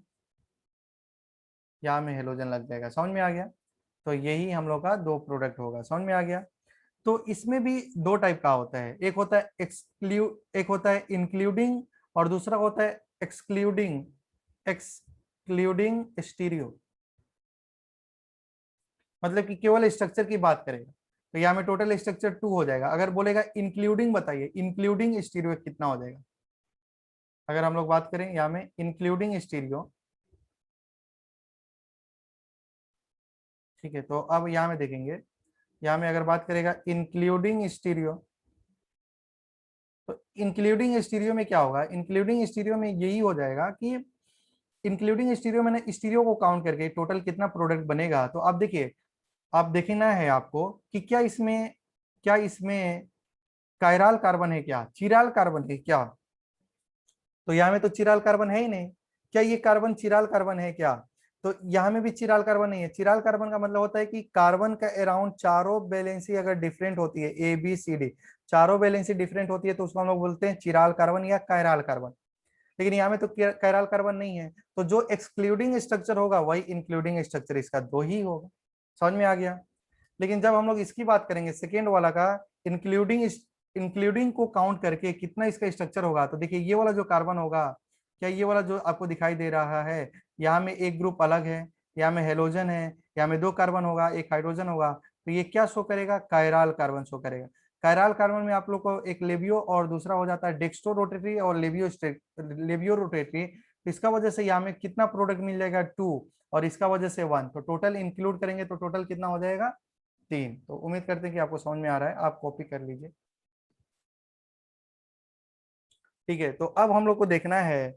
यहाँ में हेलोजन लग जाएगा। समझ में आ गया? तो यही हम लोग का 2 प्रोडक्ट होगा। समझ में आ गया? तो इसमें भी 2 टाइप का होता है, एक होता है इंक्लूडिंग, और दूसरा होता है एक्सक्लूडिंग स्टीरियो। मतलब कि केवल स्ट्रक्चर की बात करेगा, तो यहाँ में टोटल स्ट्रक्चर 2 हो जाएगा। अगर बोलेगा इंक्लूडिंग, बताइए इंक्लूडिंग स्टीरियो कितना हो जाएगा? अगर हम लोग बात करें यहाँ में इंक्लूडिंग स्टीरियो, ठीक है, तो अब यहाँ में देखेंगे, यहाँ में अगर बात करेगा इंक्लूडिंग स्टीरियो, तो इंक्लूडिंग स्टीरियो में क्या होगा? इंक्लूडिंग स्टीरियो में यही हो जाएगा कि इंक्लूडिंग स्टीरियो, मैंने स्टीरियो को काउंट करके टोटल कितना प्रोडक्ट बनेगा। तो आप देखिए, आप देखना है आपको कि क्या इसमें कायरल कार्बन है, क्या चिराल कार्बन है क्या? तो यहाँ में तो चिराल कार्बन है ही नहीं। क्या ये कार्बन चिराल कार्बन है क्या? तो यहाँ में भी चिराल कार्बन नहीं है। चिराल कार्बन का मतलब होता है कि कार्बन का अराउंड चारों वैलेंसी अगर डिफरेंट होती है, ABCD चारों वैलेंसी डिफरेंट होती है, तो उसको हम लोग बोलते हैं चिराल कार्बन या कायरल कार्बन। लेकिन यहाँ में तो कायरल कार्बन नहीं है, तो जो एक्सक्लूडिंग स्ट्रक्चर होगा वही इंक्लूडिंग स्ट्रक्चर, इसका 2 ही होगा। समझ में आ गया? लेकिन जब हम लोग इसकी बात करेंगे सेकेंड वाला का, इंक्लूडिंग इंक्लूडिंग को काउंट करके कितना इसका स्ट्रक्चर होगा, तो देखिए ये वाला जो कार्बन होगा, क्या ये वाला जो आपको दिखाई दे रहा है, यहाँ में एक ग्रुप अलग है, यहाँ में हेलोजन है, यहाँ में 2 कार्बन होगा, 1 हाइड्रोजन होगा, तो ये क्या शो करेगा, कायरल कार्बन शो करेगा। कायरल कार्बन में आप लोग को एक लेबियो और दूसरा हो जाता है डेक्स्ट्रो रोटेटरी और लेबियो रोटेटरी। इसका वजह से यहाँ में कितना प्रोडक्ट मिल जाएगा, 2, और इसका वजह से 1, तो टोटल इंक्लूड करेंगे तो टोटल कितना हो जाएगा, 3। तो उम्मीद करते हैं कि आपको समझ में आ रहा है, आप कॉपी कर लीजिए। ठीक है, तो अब हम लोग को देखना है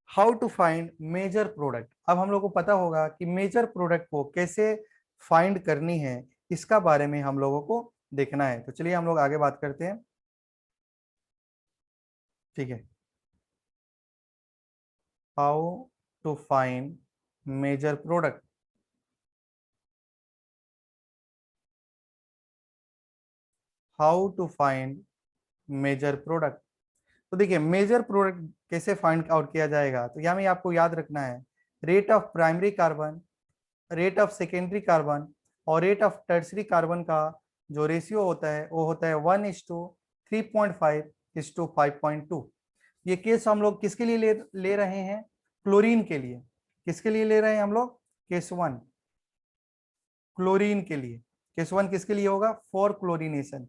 how to find major product. अब हम लोग को पता होगा कि मेजर प्रोडक्ट को कैसे फाइंड करनी है, इसका बारे में हम लोगों को देखना है। तो चलिए हम लोग आगे बात करते हैं। ठीक है, how to find major product. How to find major product. तो देखिए मेजर प्रोडक्ट कैसे फाइंड आउट किया जाएगा, तो यहाँ में आपको याद रखना है rate of primary carbon, rate of secondary carbon और रेट ऑफ टर्सरी कार्बन का जो रेशियो होता है वो होता है 1:3.5:5.2। ये केस हम लोग किसके लिए ले रहे हैं, क्लोरीन के लिए। किसके लिए ले रहे हैं हम लोग, केस 1 क्लोरीन के लिए। केस 1 किसके लिए होगा, फॉर क्लोरीनेशन।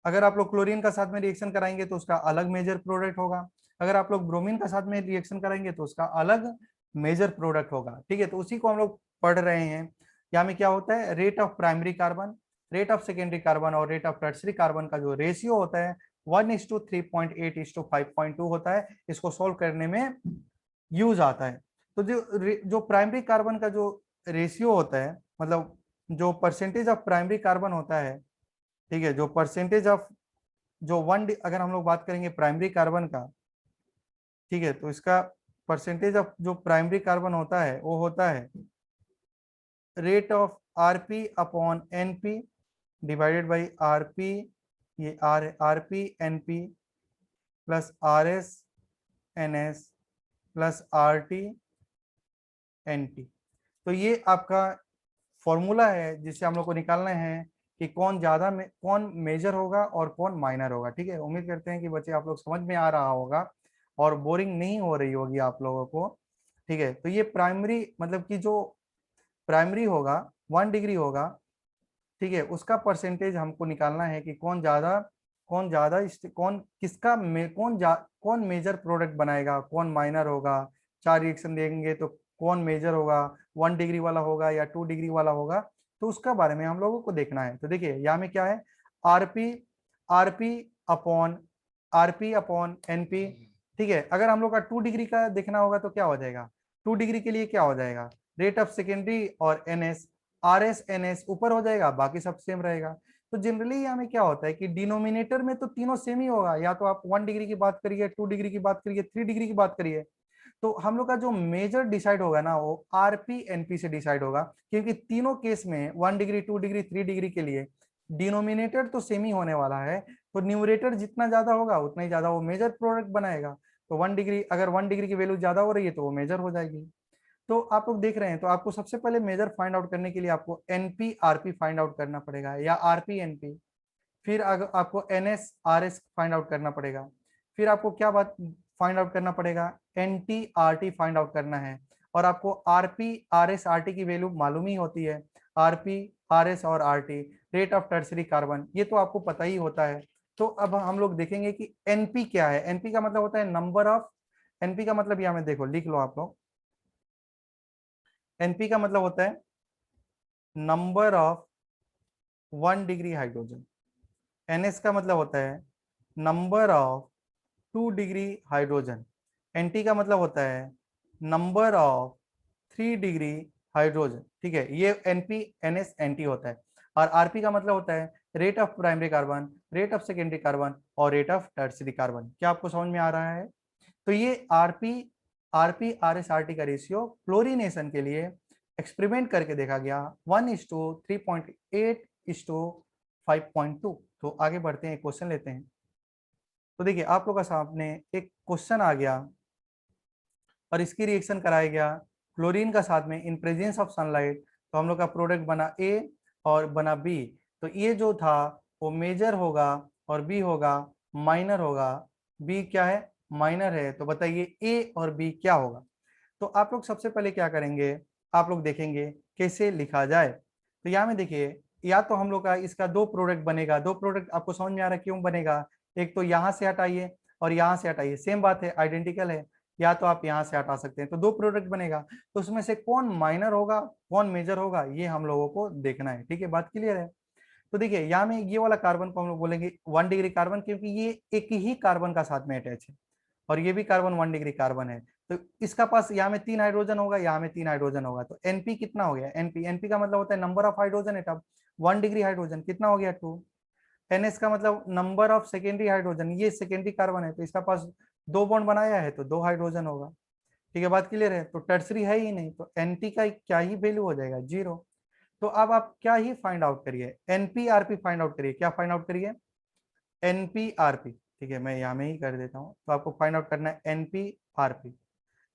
अगर आप लोग क्लोरीन का साथ में रिएक्शन कराएंगे तो उसका अलग मेजर प्रोडक्ट होगा, अगर आप लोग ब्रोमीन का साथ में रिएक्शन कराएंगे तो उसका अलग मेजर प्रोडक्ट होगा। ठीक है, तो उसी को हम लोग पढ़ रहे हैं। यहाँ में क्या होता है, rate of primary carbon, rate of secondary carbon और रेट ऑफ टर्सरी कार्बन का जो रेशियो होता है 1:3.8:5.2 होता है। इसको सोल्व करने में यूज आता है। तो जो प्राइमरी कार्बन का जो रेशियो होता है, मतलब जो परसेंटेज ऑफ प्राइमरी कार्बन होता है, ठीक है, जो परसेंटेज ऑफ जो अगर हम लोग बात करेंगे प्राइमरी कार्बन का, ठीक है, तो इसका परसेंटेज ऑफ जो प्राइमरी कार्बन होता है वो होता है rate of R P upon N P divided by R P, ये R P N P plus R S N S plus R T N T. तो ये आपका फॉर्मूला है जिससे हम लोग को निकालना है कि कौन मेजर होगा और कौन माइनर होगा। ठीक है, उम्मीद करते हैं कि बच्चे आप लोग समझ में आ रहा होगा और बोरिंग नहीं हो रही होगी आप लोगों को। ठीक है, तो ये प्राइमरी मतलब कि जो प्राइमरी होगा 1 डिग्री होगा, ठीक है, उसका परसेंटेज हमको निकालना है कि कौन ज्यादा कौन मेजर प्रोडक्ट बनाएगा, कौन माइनर होगा। 4 रिएक्शन देंगे तो कौन मेजर होगा, 1 डिग्री वाला होगा या 2 डिग्री वाला होगा, तो उसका बारे में हम लोगों को देखना है। तो देखिए यहाँ में क्या है, RP RP upon RP upon NP. ठीक है, अगर हम लोग का 2 डिग्री का देखना होगा तो क्या हो जाएगा, 2 डिग्री के लिए क्या हो जाएगा, रेट ऑफ सेकेंडरी और NS, R S N S ऊपर हो जाएगा, बाकी सब सेम रहेगा। तो जनरली यहाँ में क्या होता है कि डिनोमिनेटर में तो तीनों सेम ही होगा, या तो आप 1 डिग्री की बात करिए, 2 डिग्री की बात करिए, 3 डिग्री की बात करिए। तो हम लोग का जो मेजर डिसाइड होगा ना वो आरपी एनपी से डिसाइड होगा, क्योंकि तीनों केस में 1 डिग्री 2 डिग्री 3 डिग्री के लिए डिनोमिनेटर तो सेम ही होने वाला है। तो न्यूमरेटर जितना ज्यादा होगा उतना ही ज्यादा वो मेजर प्रोडक्ट बनाएगा। तो 1 डिग्री, अगर 1 डिग्री की वैल्यू ज्यादा हो रही है तो वो मेजर हो जाएगी। तो आप लोग देख रहे हैं, तो आपको सबसे पहले मेजर फाइंड आउट करने के लिए आपको एनपी आरपी फाइंड आउट करना पड़ेगा या आरपी एनपी। फिर आपको एनएस आरएस फाइंड आउट करना पड़ेगा। फिर आपको क्या बात फाइंड आउट करना पड़ेगा, एनटी आरटी फाइंड आउट करना है। और आपको आरपी आरएस आरटी की वैल्यू मालूम ही होती है, आरपी आरएस और RT, rate of tertiary carbon, ये तो आपको पता ही होता है। तो अब हम लोग देखेंगे कि एनपी क्या है। एनपी का मतलब होता है नंबर ऑफ, एनपी का मतलब यहाँ में देखो लिख लो आप लोग, एनपी का मतलब होता है number of 1 degree hydrogen. NS का मतलब होता है number of 2 degree hydrogen. NT का मतलब होता है नंबर ऑफ 3 डिग्री हाइड्रोजन। ठीक है, ये एनपी एनएस एनटी होता है। और आरपी का मतलब होता है rate of primary carbon, rate of secondary carbon और रेट ऑफ टर्सरी कार्बन। क्या आपको समझ में आ रहा है। तो ये RP RP R S R T का रेशियो क्लोरीनेशन के लिए एक्सपेरिमेंट करके देखा गया 1:3.8:5.2। तो आगे बढ़ते हैं, क्वेश्चन लेते हैं। तो देखिए आप लोग का सामने एक क्वेश्चन आ गया और इसकी रिएक्शन कराया गया क्लोरीन का साथ में इन प्रेजेंस ऑफ सनलाइट। तो हम लोग का प्रोडक्ट बना ए और बना बी। तो ये जो था वो मेजर होगा और बी होगा माइनर होगा। बी क्या है, माइनर है। तो बताइए ए और बी क्या होगा। तो आप लोग सबसे पहले क्या करेंगे, आप लोग देखेंगे कैसे लिखा जाए। तो यहाँ में देखिए, या तो हम लोग का इसका दो प्रोडक्ट बनेगा, दो प्रोडक्ट आपको समझ में आ रहा है क्यों बनेगा। एक तो यहाँ से हटाइए और यहाँ से हटाइए, सेम बात है, आइडेंटिकल है। या तो आप यहाँ से हटा सकते हैं, तो दो प्रोडक्ट बनेगा। तो उसमें से कौन माइनर होगा कौन मेजर होगा, ये हम लोगों को देखना है। ठीक है, बात क्लियर है। तो देखिए यहाँ में ये वाला कार्बन को हम लोग बोलेंगे 1 डिग्री कार्बन, क्योंकि ये एक ही कार्बन का साथ में अटैच है, और ये भी कार्बन 1 डिग्री कार्बन है। तो इसका पास यहाँ में 3 हाइड्रोजन होगा, यहाँ में 3 हाइड्रोजन होगा। तो एनपी कितना हो गया, एनपी, एनपी का मतलब होता है number of hydrogen atom. 1 degree hydrogen कितना हो गया, 2। एनएस का मतलब नंबर ऑफ सेकेंडरी हाइड्रोजन, ये सेकेंडरी कार्बन है, तो इसका पास 2 बॉन्ड बनाया है, तो 2 हाइड्रोजन होगा। ठीक है, बात क्लियर है। तो टर्सरी है ही नहीं, तो एनपी का क्या ही वैल्यू हो जाएगा, 0। तो अब आप क्या ही फाइंड आउट करिए, एनपीआरपी फाइंड आउट करिए। क्या फाइंड आउट करिए, एनपीआरपी। ठीक है, मैं यहाँ में ही कर देता हूँ। तो आपको फाइंड आउट करना है एनपीआरपी।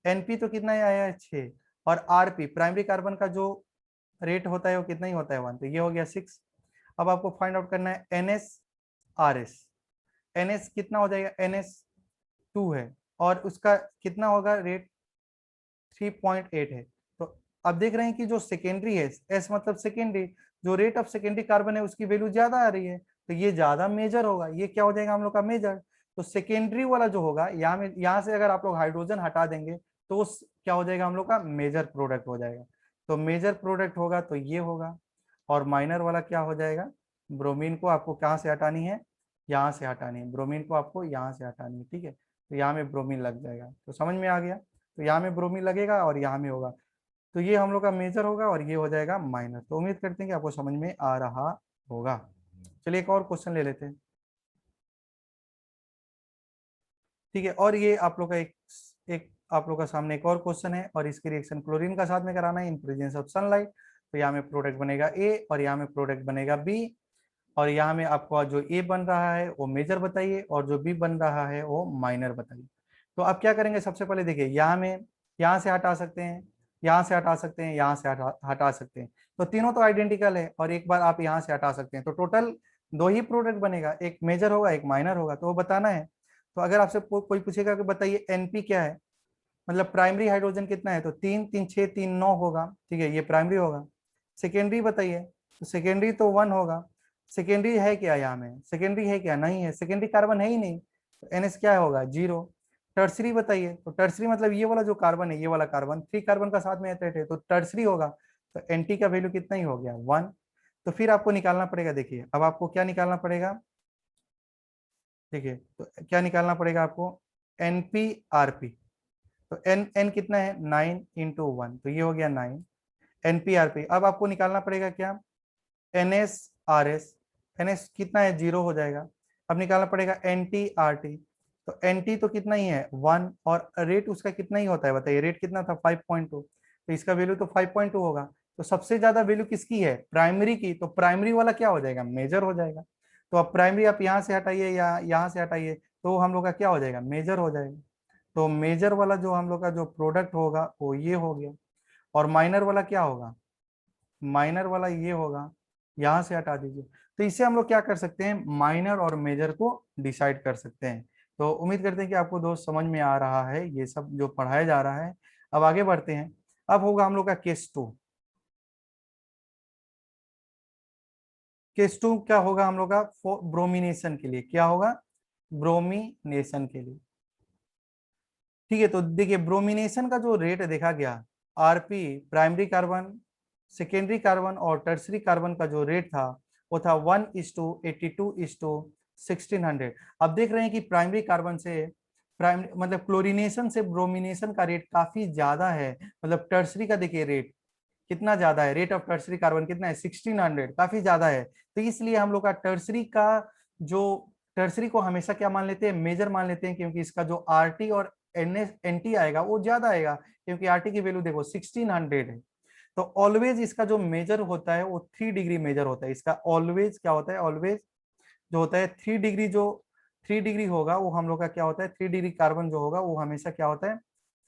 एनपी तो कितना ही आया है, 6। और आरपी प्राइमरी कार्बन का जो रेट होता है वो कितना ही होता है, 1, तो ये हो गया 6। अब आपको फाइंड आउट करना है एनएस आरएस। एनएस कितना हो जाएगा, एनएस 2 है, और उसका कितना होगा रेट, 3.8 है। तो अब देख रहे हैं कि जो सेकेंडरी है, एस मतलब सेकेंडरी, जो रेट ऑफ सेकेंडरी कार्बन है उसकी वैल्यू ज्यादा आ रही है, तो ये ज्यादा मेजर होगा। ये क्या हो जाएगा हम लोग का, मेजर। तो सेकेंडरी वाला जो होगा, यहाँ में यहाँ से अगर आप लोग हाइड्रोजन हटा देंगे तो उस क्या हो जाएगा हम लोग का, मेजर प्रोडक्ट हो जाएगा। तो मेजर प्रोडक्ट होगा तो ये होगा। और माइनर वाला क्या हो जाएगा, ब्रोमीन को आपको कहाँ से हटानी है, यहाँ से हटानी है, ब्रोमीन को आपको यहाँ से हटानी है। ठीक है, तो यहाँ में ब्रोमीन लग जाएगा। तो समझ में आ गया। तो यहाँ में ब्रोमीन लगेगा और यहाँ में होगा, तो ये हम लोग का मेजर होगा और ये हो जाएगा माइनर। तो उम्मीद करते हैं कि आपको समझ में आ रहा होगा। चलिए एक और क्वेश्चन ले लेते हैं। ठीक है, और ये आप लोग का एक आप लोग का सामने एक और क्वेश्चन है, और इसकी रिएक्शन क्लोरीन का साथ में कराना है इन प्रेजेंस ऑफ सनलाइट। तो यहाँ में प्रोडक्ट बनेगा ए और यहाँ में प्रोडक्ट बनेगा बी। और यहाँ में आपको जो ए बन रहा है वो मेजर बताइए, और जो बी बन रहा है वो माइनर बताइए। तो आप क्या करेंगे, सबसे पहले देखिए यहाँ में, यहाँ से हटा सकते हैं, यहाँ से हटा सकते हैं, यहाँ से हटा सकते हैं। तो तीनों तो आइडेंटिकल है, और एक बार आप यहाँ से हटा सकते हैं, तो टोटल दो ही प्रोडक्ट बनेगा, एक मेजर होगा एक माइनर होगा, तो वो बताना है। तो अगर आपसे कोई पूछेगा कि बताइए एनपी क्या है, मतलब प्राइमरी हाइड्रोजन कितना है, तो 3 3 6 3 9 होगा। ठीक है, ये प्राइमरी होगा। सेकेंडरी बताइए, तो सेकेंडरी तो 1 होगा। सेकेंडरी है क्या, यहाँ में सेकेंडरी है क्या, नहीं है, सेकेंडरी कार्बन है ही नहीं, तो एनएस क्या होगा, 0। टर्सरी बताइए, तो टर्सरी मतलब ये वाला जो कार्बन है, ये वाला कार्बन 3 कार्बन का साथ में एटेट है, तो टर्सरी होगा। तो एनटी का वैल्यू कितना ही हो गया, 1। तो फिर आपको निकालना पड़ेगा, देखिए अब आपको क्या निकालना पड़ेगा, देखिए तो क्या निकालना पड़ेगा आपको, एनपीआरपी। तो एन एन कितना है, 9 × 1, तो ये हो गया 9 एनपीआरपी। अब आपको निकालना पड़ेगा क्या, एनएस आरएस। एनएस कितना है, 0 हो जाएगा। अब निकालना पड़ेगा एनटीआरटी। तो एनटी तो कितना ही है, 1, और रेट उसका कितना ही होता है बताइए, रेट कितना था, 5.2, तो इसका वैल्यू तो 5.2 होगा। तो सबसे ज्यादा वैल्यू किसकी है, प्राइमरी की, तो प्राइमरी वाला क्या हो जाएगा, मेजर हो जाएगा। तो अब प्राइमरी आप यहाँ से हटाइए या यहाँ से हटाइए, तो हम लोग का क्या हो जाएगा, मेजर हो जाएगा। तो मेजर वाला जो हम लोग का जो प्रोडक्ट होगा वो ये हो गया। और माइनर वाला क्या होगा, माइनर वाला ये होगा, यहाँ से हटा दीजिए। तो इससे हम लोग क्या कर सकते हैं, माइनर और मेजर को डिसाइड कर सकते हैं। तो उम्मीद करते हैं कि आपको दोस्त समझ में आ रहा है ये सब जो पढ़ाया जा रहा है। अब आगे बढ़ते हैं। अब होगा हम लोग का केस 2। केस 2 क्या होगा हम लोग का, ब्रोमिनेशन के लिए, क्या होगा, ब्रोमिनेशन के लिए। ठीक है, तो देखिए ब्रोमिनेशन का जो रेट देखा गया, RP primary carbon, secondary carbon और टर्सरी कार्बन का जो रेट था वो था 1:82:1600। अब देख रहे हैं कि प्राइमरी कार्बन से प्राइम मतलब क्लोरीनेशन से ब्रोमिनेशन का रेट काफी ज्यादा है। मतलब टर्सरी का देखिए रेट कितना ज्यादा है, रेट ऑफ टर्सरी कार्बन कितना है, 1600, काफी ज्यादा है। तो इसलिए हम लोग का टर्सरी का जो, टर्सरी को हमेशा क्या मान लेते हैं, मेजर मान लेते हैं, क्योंकि इसका जो आरटी और एनटी आएगा वो ज्यादा आएगा, क्योंकि आरटी की वैल्यू देखो 1600 है। तो ऑलवेज इसका जो मेजर होता है वो 3 डिग्री मेजर होता है इसका, ऑलवेज क्या होता है, ऑलवेज जो होता है 3 डिग्री, जो 3 डिग्री होगा वो हम लोग का क्या होता है, 3 डिग्री कार्बन जो होगा वो हमेशा क्या होता है,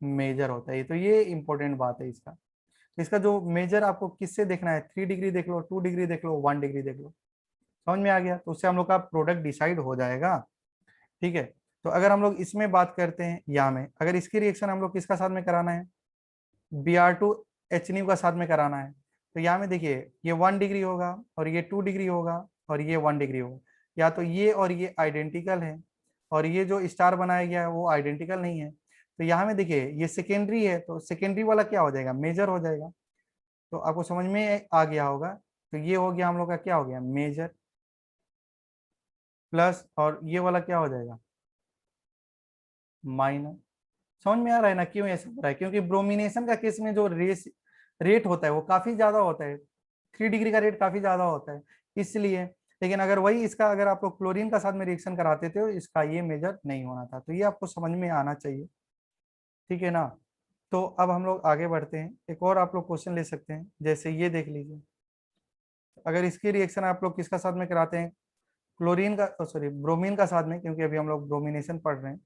मेजर होता है। तो ये इंपॉर्टेंट बात है इसका। इसका जो मेजर आपको किससे देखना है, 3 डिग्री देख लो, 2 डिग्री देख लो, 1 डिग्री देख लो। समझ में आ गया, तो उससे हम लोग का प्रोडक्ट डिसाइड हो जाएगा। ठीक है, तो अगर हम लोग इसमें बात करते हैं, या में अगर इसकी रिएक्शन हम लोग किसका साथ में कराना है, Br2 HNU का साथ में कराना है, तो यहाँ में देखिए ये 1 डिग्री होगा और ये 2 डिग्री होगा और ये 1 डिग्री होगा। या तो ये और ये आइडेंटिकल है और ये जो स्टार बनाया गया है वो आइडेंटिकल नहीं है। तो यहाँ में देखिए ये सेकेंडरी है, तो सेकेंडरी वाला क्या हो जाएगा, मेजर हो जाएगा। तो आपको समझ में आ गया होगा। तो ये हो गया हम लोग का, क्या हो गया, मेजर, प्लस और ये वाला क्या हो जाएगा, माइनर। समझ में आ रहा है ना क्यों ऐसा हो रहा है, क्योंकि ब्रोमिनेशन का केस में जो रेट होता है वो काफी ज्यादा होता है, 3 डिग्री का रेट काफी ज्यादा होता है इसलिए। लेकिन अगर वही इसका अगर आप लोग क्लोरीन का साथ में रिएक्शन कराते थे तो इसका ये मेजर नहीं होना था। तो ये आपको समझ में आना चाहिए, ठीक है ना। तो अब हम लोग आगे बढ़ते हैं, एक और आप लोग क्वेश्चन ले सकते हैं, जैसे ये देख लीजिए। अगर इसकी रिएक्शन आप लोग किसका साथ में कराते हैं, क्लोरीन का, सॉरी ब्रोमीन का साथ में, क्योंकि अभी हम लोग ब्रोमिनेशन पढ़ रहे हैं,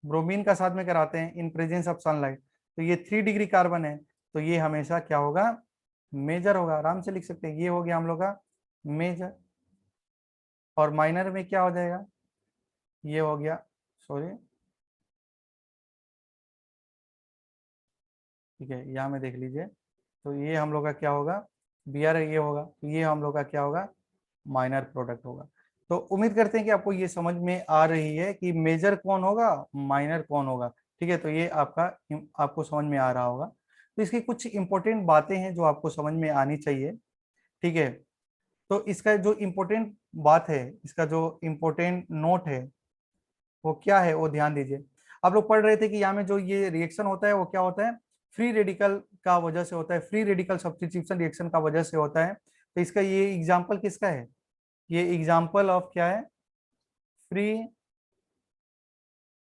ब्रोमीन का साथ में कराते हैं इन प्रेजेंस ऑफ सनलाइट, तो ये 3 डिग्री कार्बन है, तो ये हमेशा क्या होगा, मेजर होगा। आराम से लिख सकते हैं, ये हो गया हम लोग का मेजर। और माइनर में क्या हो जाएगा, ये हो गया, सॉरी ठीक है, यहाँ में देख लीजिए। तो ये हम लोग का क्या होगा, बी आर ये होगा, तो ये हम लोग का क्या होगा, माइनर प्रोडक्ट होगा। तो उम्मीद करते हैं कि आपको ये समझ में आ रही है कि मेजर कौन होगा, माइनर कौन होगा। ठीक है, तो ये आपका आपको समझ में आ रहा होगा। तो इसकी कुछ इंपॉर्टेंट बातें हैं जो आपको समझ में आनी चाहिए, ठीक है। तो इसका जो इम्पोर्टेंट बात है, इसका जो इम्पोर्टेंट नोट है वो क्या है, वो ध्यान दीजिए। आप लोग पढ़ रहे थे कि यहाँ में जो ये रिएक्शन होता है वो क्या होता है, फ्री रेडिकल का वजह से होता है, फ्री रेडिकल सब्स्टिट्यूशन रिएक्शन का वजह से होता है। तो इसका ये एग्जाम्पल किसका है, ये एग्जाम्पल ऑफ क्या है, free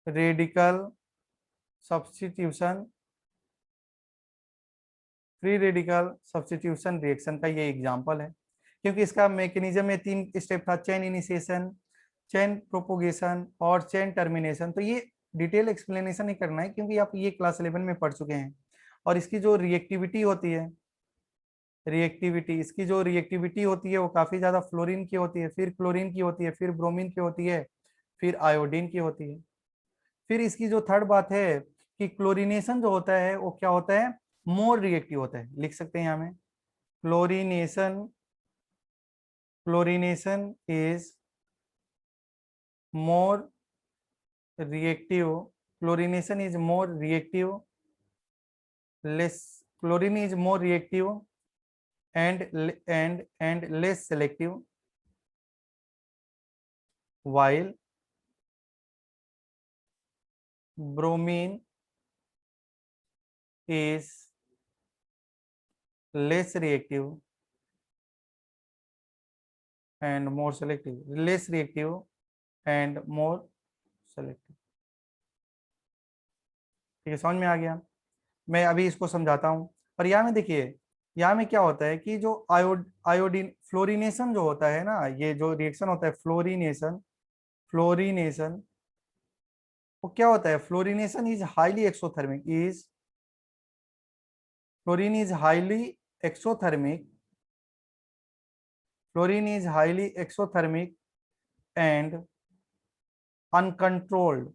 radical substitution, free radical substitution reaction का ये एग्जाम्पल है। क्योंकि इसका मैकेनिज्म में 3 स्टेप था, चेन इनिशिएशन, चेन प्रोपोगेशन और चेन टर्मिनेशन। तो ये डिटेल एक्सप्लेनेशन नहीं करना है क्योंकि आप ये क्लास 11 में पढ़ चुके हैं। और इसकी जो रिएक्टिविटी होती है, रिएक्टिविटी, इसकी जो रिएक्टिविटी होती है वो काफी ज्यादा फ्लोरीन की होती है, फिर क्लोरीन की होती है, फिर ब्रोमीन की होती है, फिर आयोडीन की होती है। फिर इसकी जो थर्ड बात है कि क्लोरीनेशन जो होता है वो क्या होता है, मोर रिएक्टिव होता है। लिख सकते हैं यहाँ में, chlorination, chlorination is more reactive, chlorination is more reactive, less, chlorine is more reactive and less selective, while bromine is less reactive and more selective, less reactive and more selective। ठीक है, समझ में आ गया। मैं अभी इसको समझाता हूँ। और यहाँ में देखिए, यहाँ में क्या होता है कि जो आयोडीन फ्लोरिनेशन जो होता है ना, ये जो रिएक्शन होता है फ्लोरिनेशन, फ्लोरिनेशन वो क्या होता है, fluorination is highly exothermic, is fluorine is highly exothermic, fluorine is highly exothermic and uncontrolled,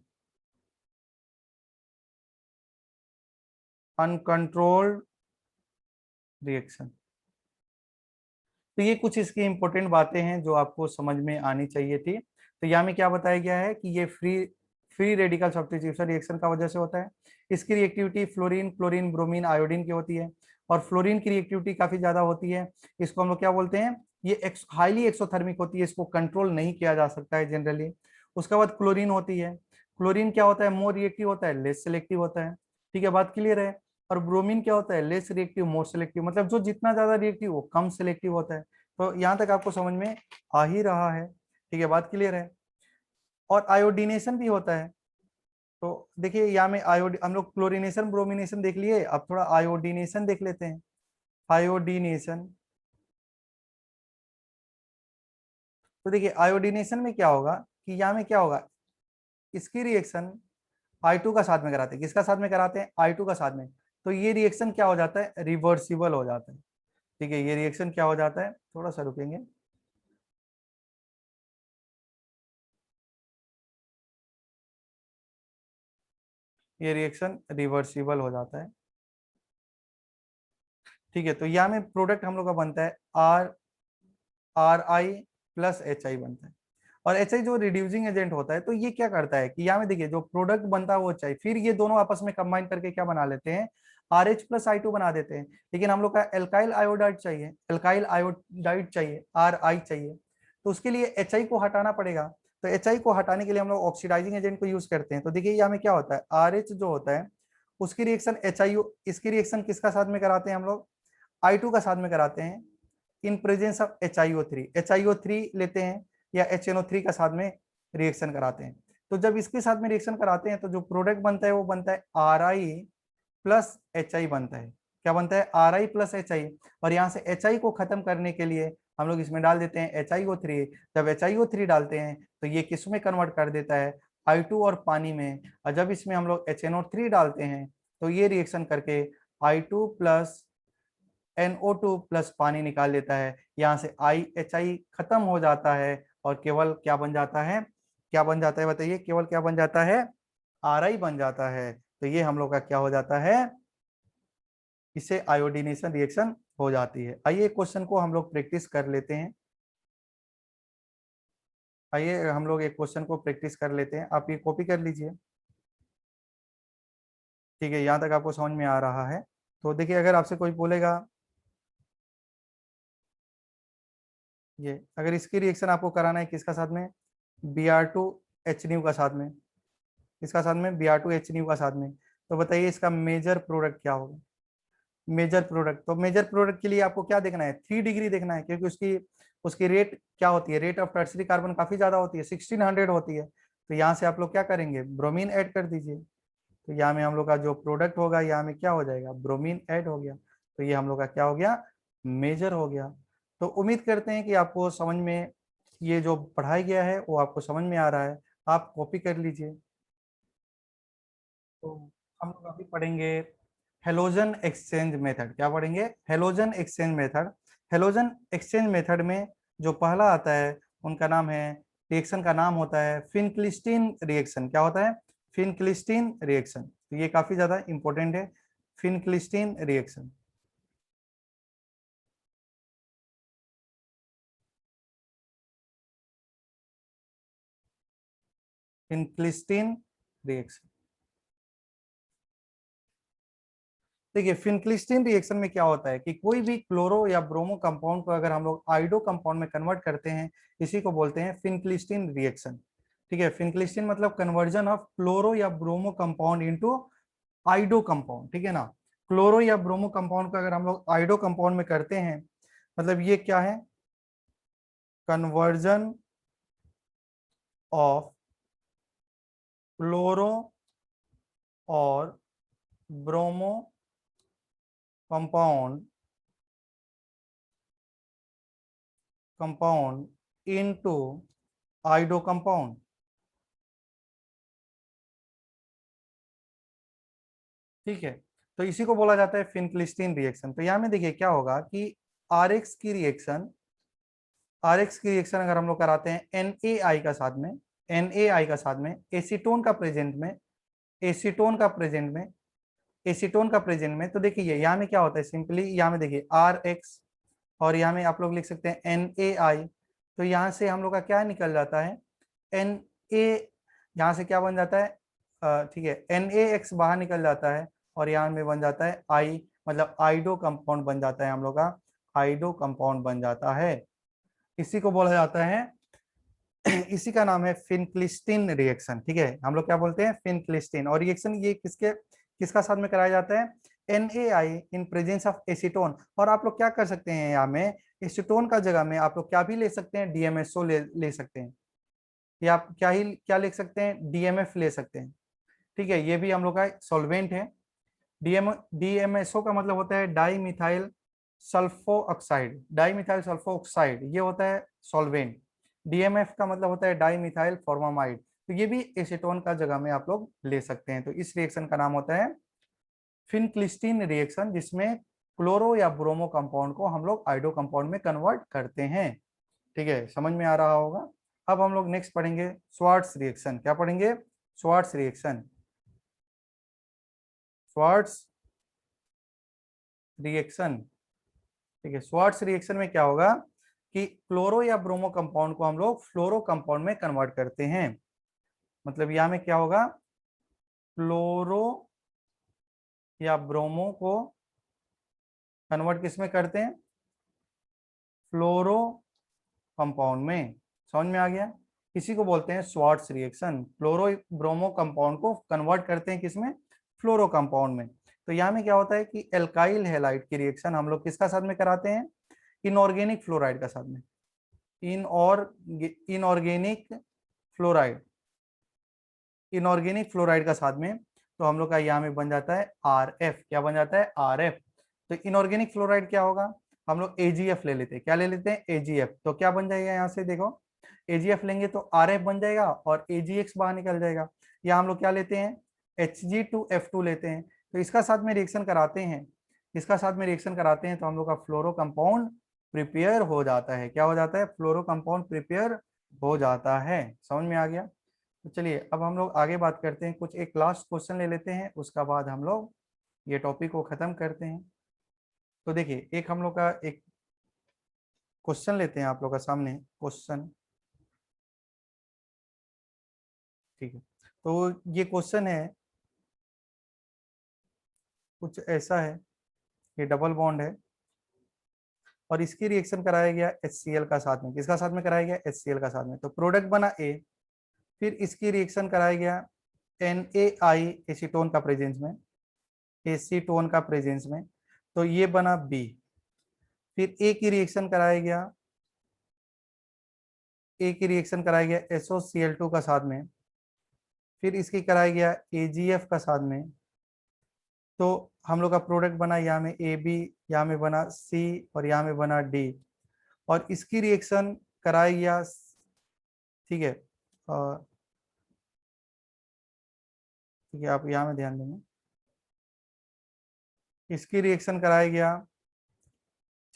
uncontrolled reaction. तो ये कुछ इसकी इंपॉर्टेंट बातें हैं जो आपको समझ में आनी चाहिए थी। तो यहाँ में क्या बताया गया है कि ये free free radical substitution reaction का वजह से होता है। इसकी reactivity fluorine, chlorine, bromine, iodine की होती है। और फ्लोरीन की रिएक्टिविटी काफी ज्यादा होती है। इसको हम लोग क्या बोलते हैं, ये हाईली एक्सोथर्मिक होती है, इसको कंट्रोल नहीं किया जा सकता है जनरली। उसके बाद क्लोरीन होती है, क्लोरीन क्या होता है, मोर रिएक्टिव होता है, लेस सिलेक्टिव होता है। ठीक है, बात क्लियर है। और ब्रोमीन क्या होता है, लेस रिएक्टिव मोर सिलेक्टिव, मतलब जो जितना ज्यादा रिएक्टिव वो कम सिलेक्टिव होता है। तो यहाँ तक आपको समझ में आ ही रहा है, ठीक है, बात क्लियर है। और आयोडीनेशन भी होता है। तो देखिए यहाँ में आयोड, हम लोग क्लोरीनेशन ब्रोमिनेशन देख लिए, अब थोड़ा आयोडीनेशन देख लेते हैं। आयोडीनेशन, तो देखिए आयोडीनेशन में क्या होगा कि यहाँ में क्या होगा, इसकी रिएक्शन I2 का साथ में कराते हैं, किसका साथ में कराते हैं, I2 का साथ में। तो ये रिएक्शन क्या हो जाता है, रिवर्सिबल हो जाता है। ठीक है, ये रिएक्शन क्या हो जाता है, थोड़ा सा रुकेंगे। ये रिएक्शन रिवर्सिबल हो जाता है। ठीक है, तो यहाँ में प्रोडक्ट हम लोग का बनता है RI प्लस HI बनता है। और HI जो रिड्यूसिंग एजेंट होता है, तो ये क्या करता है कि यहाँ में देखिए जो प्रोडक्ट बनता है वो HI, फिर ये दोनों आपस में कंबाइन करके क्या बना लेते हैं, RH प्लस I2 बना देते हैं। लेकिन हम लोग का एल्काइल आयोडाइड चाहिए, एल्काइल आयोडाइड चाहिए, RI चाहिए, तो उसके लिए HI को हटाना पड़ेगा। तो HI को हटाने के लिए हम लोग ऑक्सीडाइजिंग एजेंट को यूज करते हैं। तो देखिए यहाँ में क्या होता है, RH जो होता है उसकी रिएक्शन HIO, इसकी रिएक्शन किसका साथ में कराते हैं हम लोग, I2 का साथ में कराते हैं, इन प्रेजेंस ऑफ HiO3 लेते हैं या HNO3 का साथ में रिएक्शन कराते हैं। तो जब इसके साथ में रिएक्शन कराते हैं तो जो प्रोडक्ट बनता है वो बनता है RI प्लस HI बनता है। क्या बनता है, RI प्लस HI। और यहाँ से HI को खत्म करने के लिए हम लोग इसमें डाल देते हैं HiO3। जब HiO3 डालते हैं तो ये किस में कन्वर्ट कर देता है, I2 और पानी में। और जब इसमें हम लोग HNO3 डालते हैं तो ये रिएक्शन करके I2 प्लस NO2 प्लस पानी निकाल लेता है। यहाँ से HI खत्म हो जाता है और केवल क्या बन जाता है, क्या बन जाता है बताइए, केवल क्या बन जाता है, RI बन जाता है। तो ये हम लोग का क्या हो जाता है, इससे आयोडीनेशन रिएक्शन हो जाती है। आइए क्वेश्चन को हम लोग प्रैक्टिस कर लेते हैं। आइए हम लोग एक क्वेश्चन को प्रैक्टिस कर लेते हैं। आप ये कॉपी कर लीजिए। ठीक है, यहाँ तक आपको समझ में आ रहा है। तो देखिए अगर आपसे कोई बोलेगा, ये अगर इसकी रिएक्शन आपको कराना है किसका साथ में, Br2HNu का साथ में, इसका साथ में Br2HNu का साथ में, तो बताइए इसका मेजर प्रोडक्ट क्या होगा। मेजर प्रोडक्ट, तो मेजर प्रोडक्ट के लिए आपको क्या देखना है, 3 डिग्री देखना है, क्योंकि उसकी उसकी रेट क्या होती है, रेट ऑफ टर्सरी कार्बन काफी ज्यादा होती है, 1600 होती है। तो यहाँ से आप लोग क्या करेंगे, ब्रोमीन ऐड कर दीजिए। तो यहाँ में हम लोग का जो प्रोडक्ट होगा यहाँ में क्या हो जाएगा, ब्रोमीन ऐड हो गया। तो ये हम लोग का क्या हो गया, मेजर हो गया। तो उम्मीद करते हैं कि आपको समझ में, ये जो पढ़ाया गया है वो आपको समझ में आ रहा है। आप कॉपी कर लीजिए। तो हम लोग अभी पढ़ेंगे हेलोजन एक्सचेंज मेथड। क्या पढ़ेंगे, halogen exchange method. Halogen exchange method में जो पहला आता है उनका नाम है, रिएक्शन का नाम होता है फिनक्लिस्टीन रिएक्शन। क्या होता है, फिनक्लिस्टीन रिएक्शन। तो ये काफी ज्यादा इंपॉर्टेंट है, फिनक्लिस्टीन रिएक्शन। फिनक्लिस्टीन रिएक्शन, देखिए फिनक्लिस्टीन रिएक्शन में क्या होता है कि कोई भी क्लोरो या ब्रोमो कंपाउंड को अगर हम लोग आइडो कंपाउंड में कन्वर्ट करते हैं, इसी को बोलते हैं फिनक्लिस्टीन रिएक्शन। ठीक है, फिनक्लिस्टीन मतलब कन्वर्जन ऑफ क्लोरो या ब्रोमो कंपाउंड इनटू आइडो कंपाउंड। ठीक है ना, क्लोरो या ब्रोमो कंपाउंड को अगर हम लोग आइडो कंपाउंड में करते हैं, मतलब ये क्या है, कन्वर्जन ऑफ क्लोरो और bromo compound compound into आइडो compound. ठीक है, तो इसी को बोला जाता है फिनक्लिस्टीन रिएक्शन। तो यहाँ में देखिए क्या होगा कि आरएक्स की रिएक्शन, आरएक्स की रिएक्शन अगर हम लोग कराते हैं एनएआई का साथ में, एनएआई का साथ में एसीटोन का प्रेजेंट में, एसीटोन का प्रेजेंट में, एसीटोन का प्रेजेंट में, तो देखिए यहाँ में क्या होता है, सिंपली यहाँ में देखिए आर एक्स और यहाँ में आप लोग लिख सकते हैं एनएआई। तो यहाँ से हम लोग का क्या निकल जाता है, एन ए, यहाँ से क्या बन जाता है, ठीक है, NaX बाहर निकल जाता है और यहाँ में बन जाता है आई, मतलब आइडो कंपाउंड बन जाता है हम लोग का, आइडो कंपाउंड बन जाता है। इसी को बोला जाता है इसी का नाम है फिनक्लिस्टीन रिएक्शन। ठीक है, हम लोग क्या बोलते हैं, फिनक्लिस्टीन। और रिएक्शन ये किसके किसका साथ में कराया जाता है, NaI in presence of acetone. और आप लोग क्या कर सकते हैं, यहाँ में एसीटोन का जगह में आप लोग क्या भी ले सकते हैं, DMSO ले सकते हैं, या आप क्या लिख सकते हैं, DMF ले सकते हैं। ठीक है, ये भी हम लोग का सॉल्वेंट है। DMSO का मतलब होता है di methyl sulpho oxide, di methyl sulpho oxide, ये होता है सॉल्वेंट। DMF का मतलब होता है डाई मिथाइल फॉर्मामाइड। तो ये भी एसीटोन का जगह में आप लोग ले सकते हैं। तो इस रिएक्शन का नाम होता है फिनक्लिस्टीन रिएक्शन, जिसमें क्लोरो या ब्रोमो कंपाउंड को हम लोग आइडो कंपाउंड में कन्वर्ट करते हैं। ठीक है, समझ में आ रहा होगा। अब हम लोग नेक्स्ट पढ़ेंगे स्वार्ट्स रिएक्शन। क्या पढ़ेंगे, स्वार्ट्स रिएक्शन। Swarts reaction. ठीक है, स्वार्ट्स रिएक्शन में क्या होगा कि क्लोरो या ब्रोमो कंपाउंड को हम लोग फ्लोरो कंपाउंड में कन्वर्ट करते हैं। मतलब यहाँ में क्या होगा, क्लोरो या ब्रोमो को कन्वर्ट किस में करते हैं, फ्लोरो कंपाउंड में। समझ में आ गया, इसी को बोलते हैं Swarts reaction. Chloro bromo compound को कन्वर्ट करते हैं किसमें, फ्लोरो कंपाउंड में। तो यहाँ में क्या होता है कि एल्काइल हैलाइड की रिएक्शन हम लोग किसका साथ में कराते हैं, इनऑर्गेनिक फ्लोराइड का साथ में, इनऑर्गेनिक फ्लोराइड, इनऑर्गेनिक फ्लोराइड का साथ में। तो हम लोग का यहाँ में बन जाता है RF। क्या बन जाता है, RF। तो इनऑर्गेनिक फ्लोराइड क्या होगा, हम लोग AgF ले लेते हैं। क्या ले लेते हैं, AgF। तो क्या बन जाएगा यहाँ से, देखो AgF लेंगे तो RF बन जाएगा और AgX बाहर निकल जाएगा। या हम लोग क्या लेते हैं, Hg2F2 लेते हैं। तो इसका साथ में रिएक्शन कराते हैं, इसका साथ में रिएक्शन कराते हैं तो हम लोग का फ्लोरो कंपाउंड प्रिपेयर हो जाता है। क्या हो जाता है, फ्लोरो कंपाउंड प्रिपेयर हो जाता है। समझ में आ गया। तो चलिए अब हम लोग आगे बात करते हैं, कुछ एक लास्ट क्वेश्चन ले लेते हैं, उसका बाद हम लोग ये टॉपिक को खत्म करते हैं। तो देखिए एक हम लोग का एक क्वेश्चन लेते हैं आप लोग का सामने क्वेश्चन। ठीक है, तो ये क्वेश्चन है कुछ ऐसा है, ये डबल बॉन्ड है और इसकी रिएक्शन कराया गया HCl का साथ में। किसका साथ में कराया गया, HCl का साथ में। तो प्रोडक्ट बना A, फिर इसकी रिएक्शन कराया गया NaI एसीटोन का प्रेजेंस में, एसीटोन का प्रेजेंस में। तो ये बना B। फिर A की रिएक्शन कराया गया, A की रिएक्शन कराया गया SOCl2 का साथ में। फिर इसकी कराया गया AgF का साथ में। तो हम लोग का प्रोडक्ट बना यहाँ में AB, यहाँ में बना C और यहाँ में बना D। और इसकी रिएक्शन कराया गया, ठीक है, ठीक है, आप यहाँ में ध्यान देंगे, इसकी रिएक्शन कराया गया।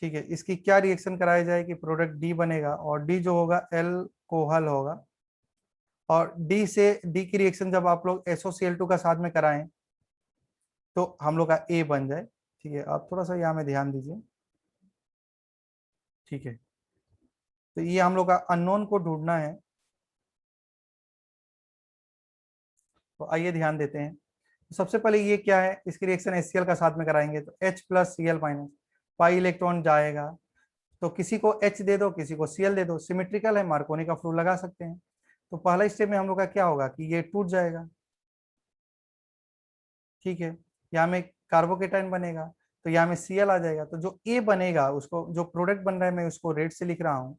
ठीक है, इसकी क्या रिएक्शन कराया जाए कि प्रोडक्ट D बनेगा और D जो होगा एल्कोहल होगा। और D से D की रिएक्शन जब आप लोग SOCl2 का साथ में कराएं तो हम लोग का A बन जाए। ठीक है, आप थोड़ा सा यहाँ में ध्यान दीजिए। ठीक है, तो ये हम लोग का अननोन को ढूंढना है। तो आइए ध्यान देते हैं। तो सबसे पहले ये क्या है, इसकी रिएक्शन HCl का साथ में कराएंगे तो H+Cl-, पाई इलेक्ट्रॉन जाएगा। तो किसी को H दे दो, किसी को Cl दे दो, सिमेट्रिकल है, मार्कोनी का फ्लो लगा सकते हैं। तो पहला स्टेप में हम लोग का क्या होगा कि ये टूट जाएगा। ठीक है, यहाँ में कार्बोकेटाइन बनेगा तो यहाँ में Cl आ जाएगा। तो जो A बनेगा, उसको जो प्रोडक्ट बन रहा है मैं उसको रेड से लिख रहा हूँ।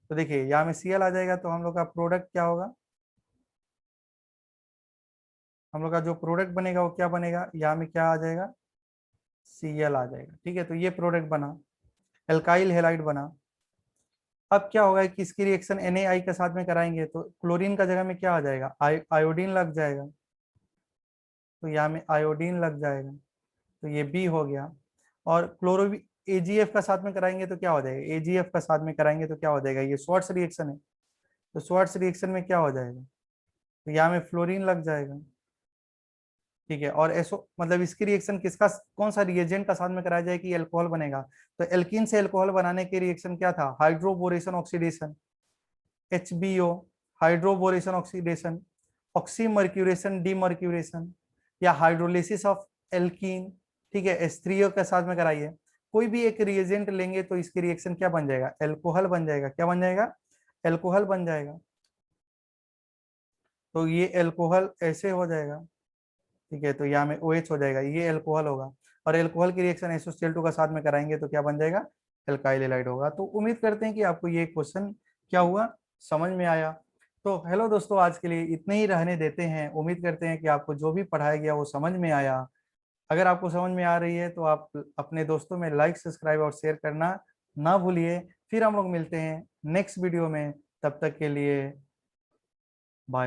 तो देखिए यहाँ में Cl आ जाएगा तो हम लोग का प्रोडक्ट क्या होगा, हम लोग का जो प्रोडक्ट बनेगा वो क्या बनेगा, यहाँ में क्या आ जाएगा, Cl आ जाएगा। ठीक है, तो ये प्रोडक्ट बना, एल्काइल हैलाइड बना। अब क्या होगा कि इसकी रिएक्शन NaI के साथ में कराएंगे तो क्लोरीन का जगह में क्या आ जाएगा, आयोडीन लग जाएगा। तो यहाँ में आयोडीन लग जाएगा तो ये B हो गया। और क्लोरो AgF का साथ में कराएंगे तो क्या हो जाएगा, AgF का साथ में कराएंगे तो क्या हो जाएगा, ये स्वार्ट्स रिएक्शन है। तो स्वार्ट्स रिएक्शन में क्या हो जाएगा, तो यहाँ में फ्लोरीन लग जाएगा। ठीक है, और एसो मतलब इसकी रिएक्शन किसका, कौन सा रिएजेंट का साथ में कराया जाए कि एल्कोहल बनेगा। तो एल्कीन से एल्कोहल बनाने की रिएक्शन क्या था, hydroboration oxidation, HBO, hydroboration oxidation, oxymercuration demercuration, या हाइड्रोलिसिस ऑफ एल्कीन। ठीक है, H3O के साथ में कराइए। कोई भी एक रिएजेंट लेंगे तो इसकी रिएक्शन क्या बन जाएगा, एल्कोहल बन जाएगा। क्या बन जाएगा, एल्कोहल बन जाएगा। तो ये एल्कोहल ऐसे हो जाएगा। ठीक है, तो यहाँ में OH हो जाएगा, ये एल्कोहल होगा। और एल्कोहल की रिएक्शन SOCl2 का साथ में कराएंगे तो क्या बन जाएगा, एल्काइल हैलाइड होगा। तो उम्मीद करते हैं कि आपको ये क्वेश्चन क्या हुआ, समझ में आया। तो हेलो दोस्तों, आज के लिए इतने ही रहने देते हैं। उम्मीद करते हैं कि आपको जो भी पढ़ाया गया वो समझ में आया। अगर आपको समझ में आ रही है तो आप अपने दोस्तों में लाइक, सब्सक्राइब और शेयर करना ना भूलिए। फिर हम लोग मिलते हैं नेक्स्ट वीडियो में, तब तक के लिए बाय।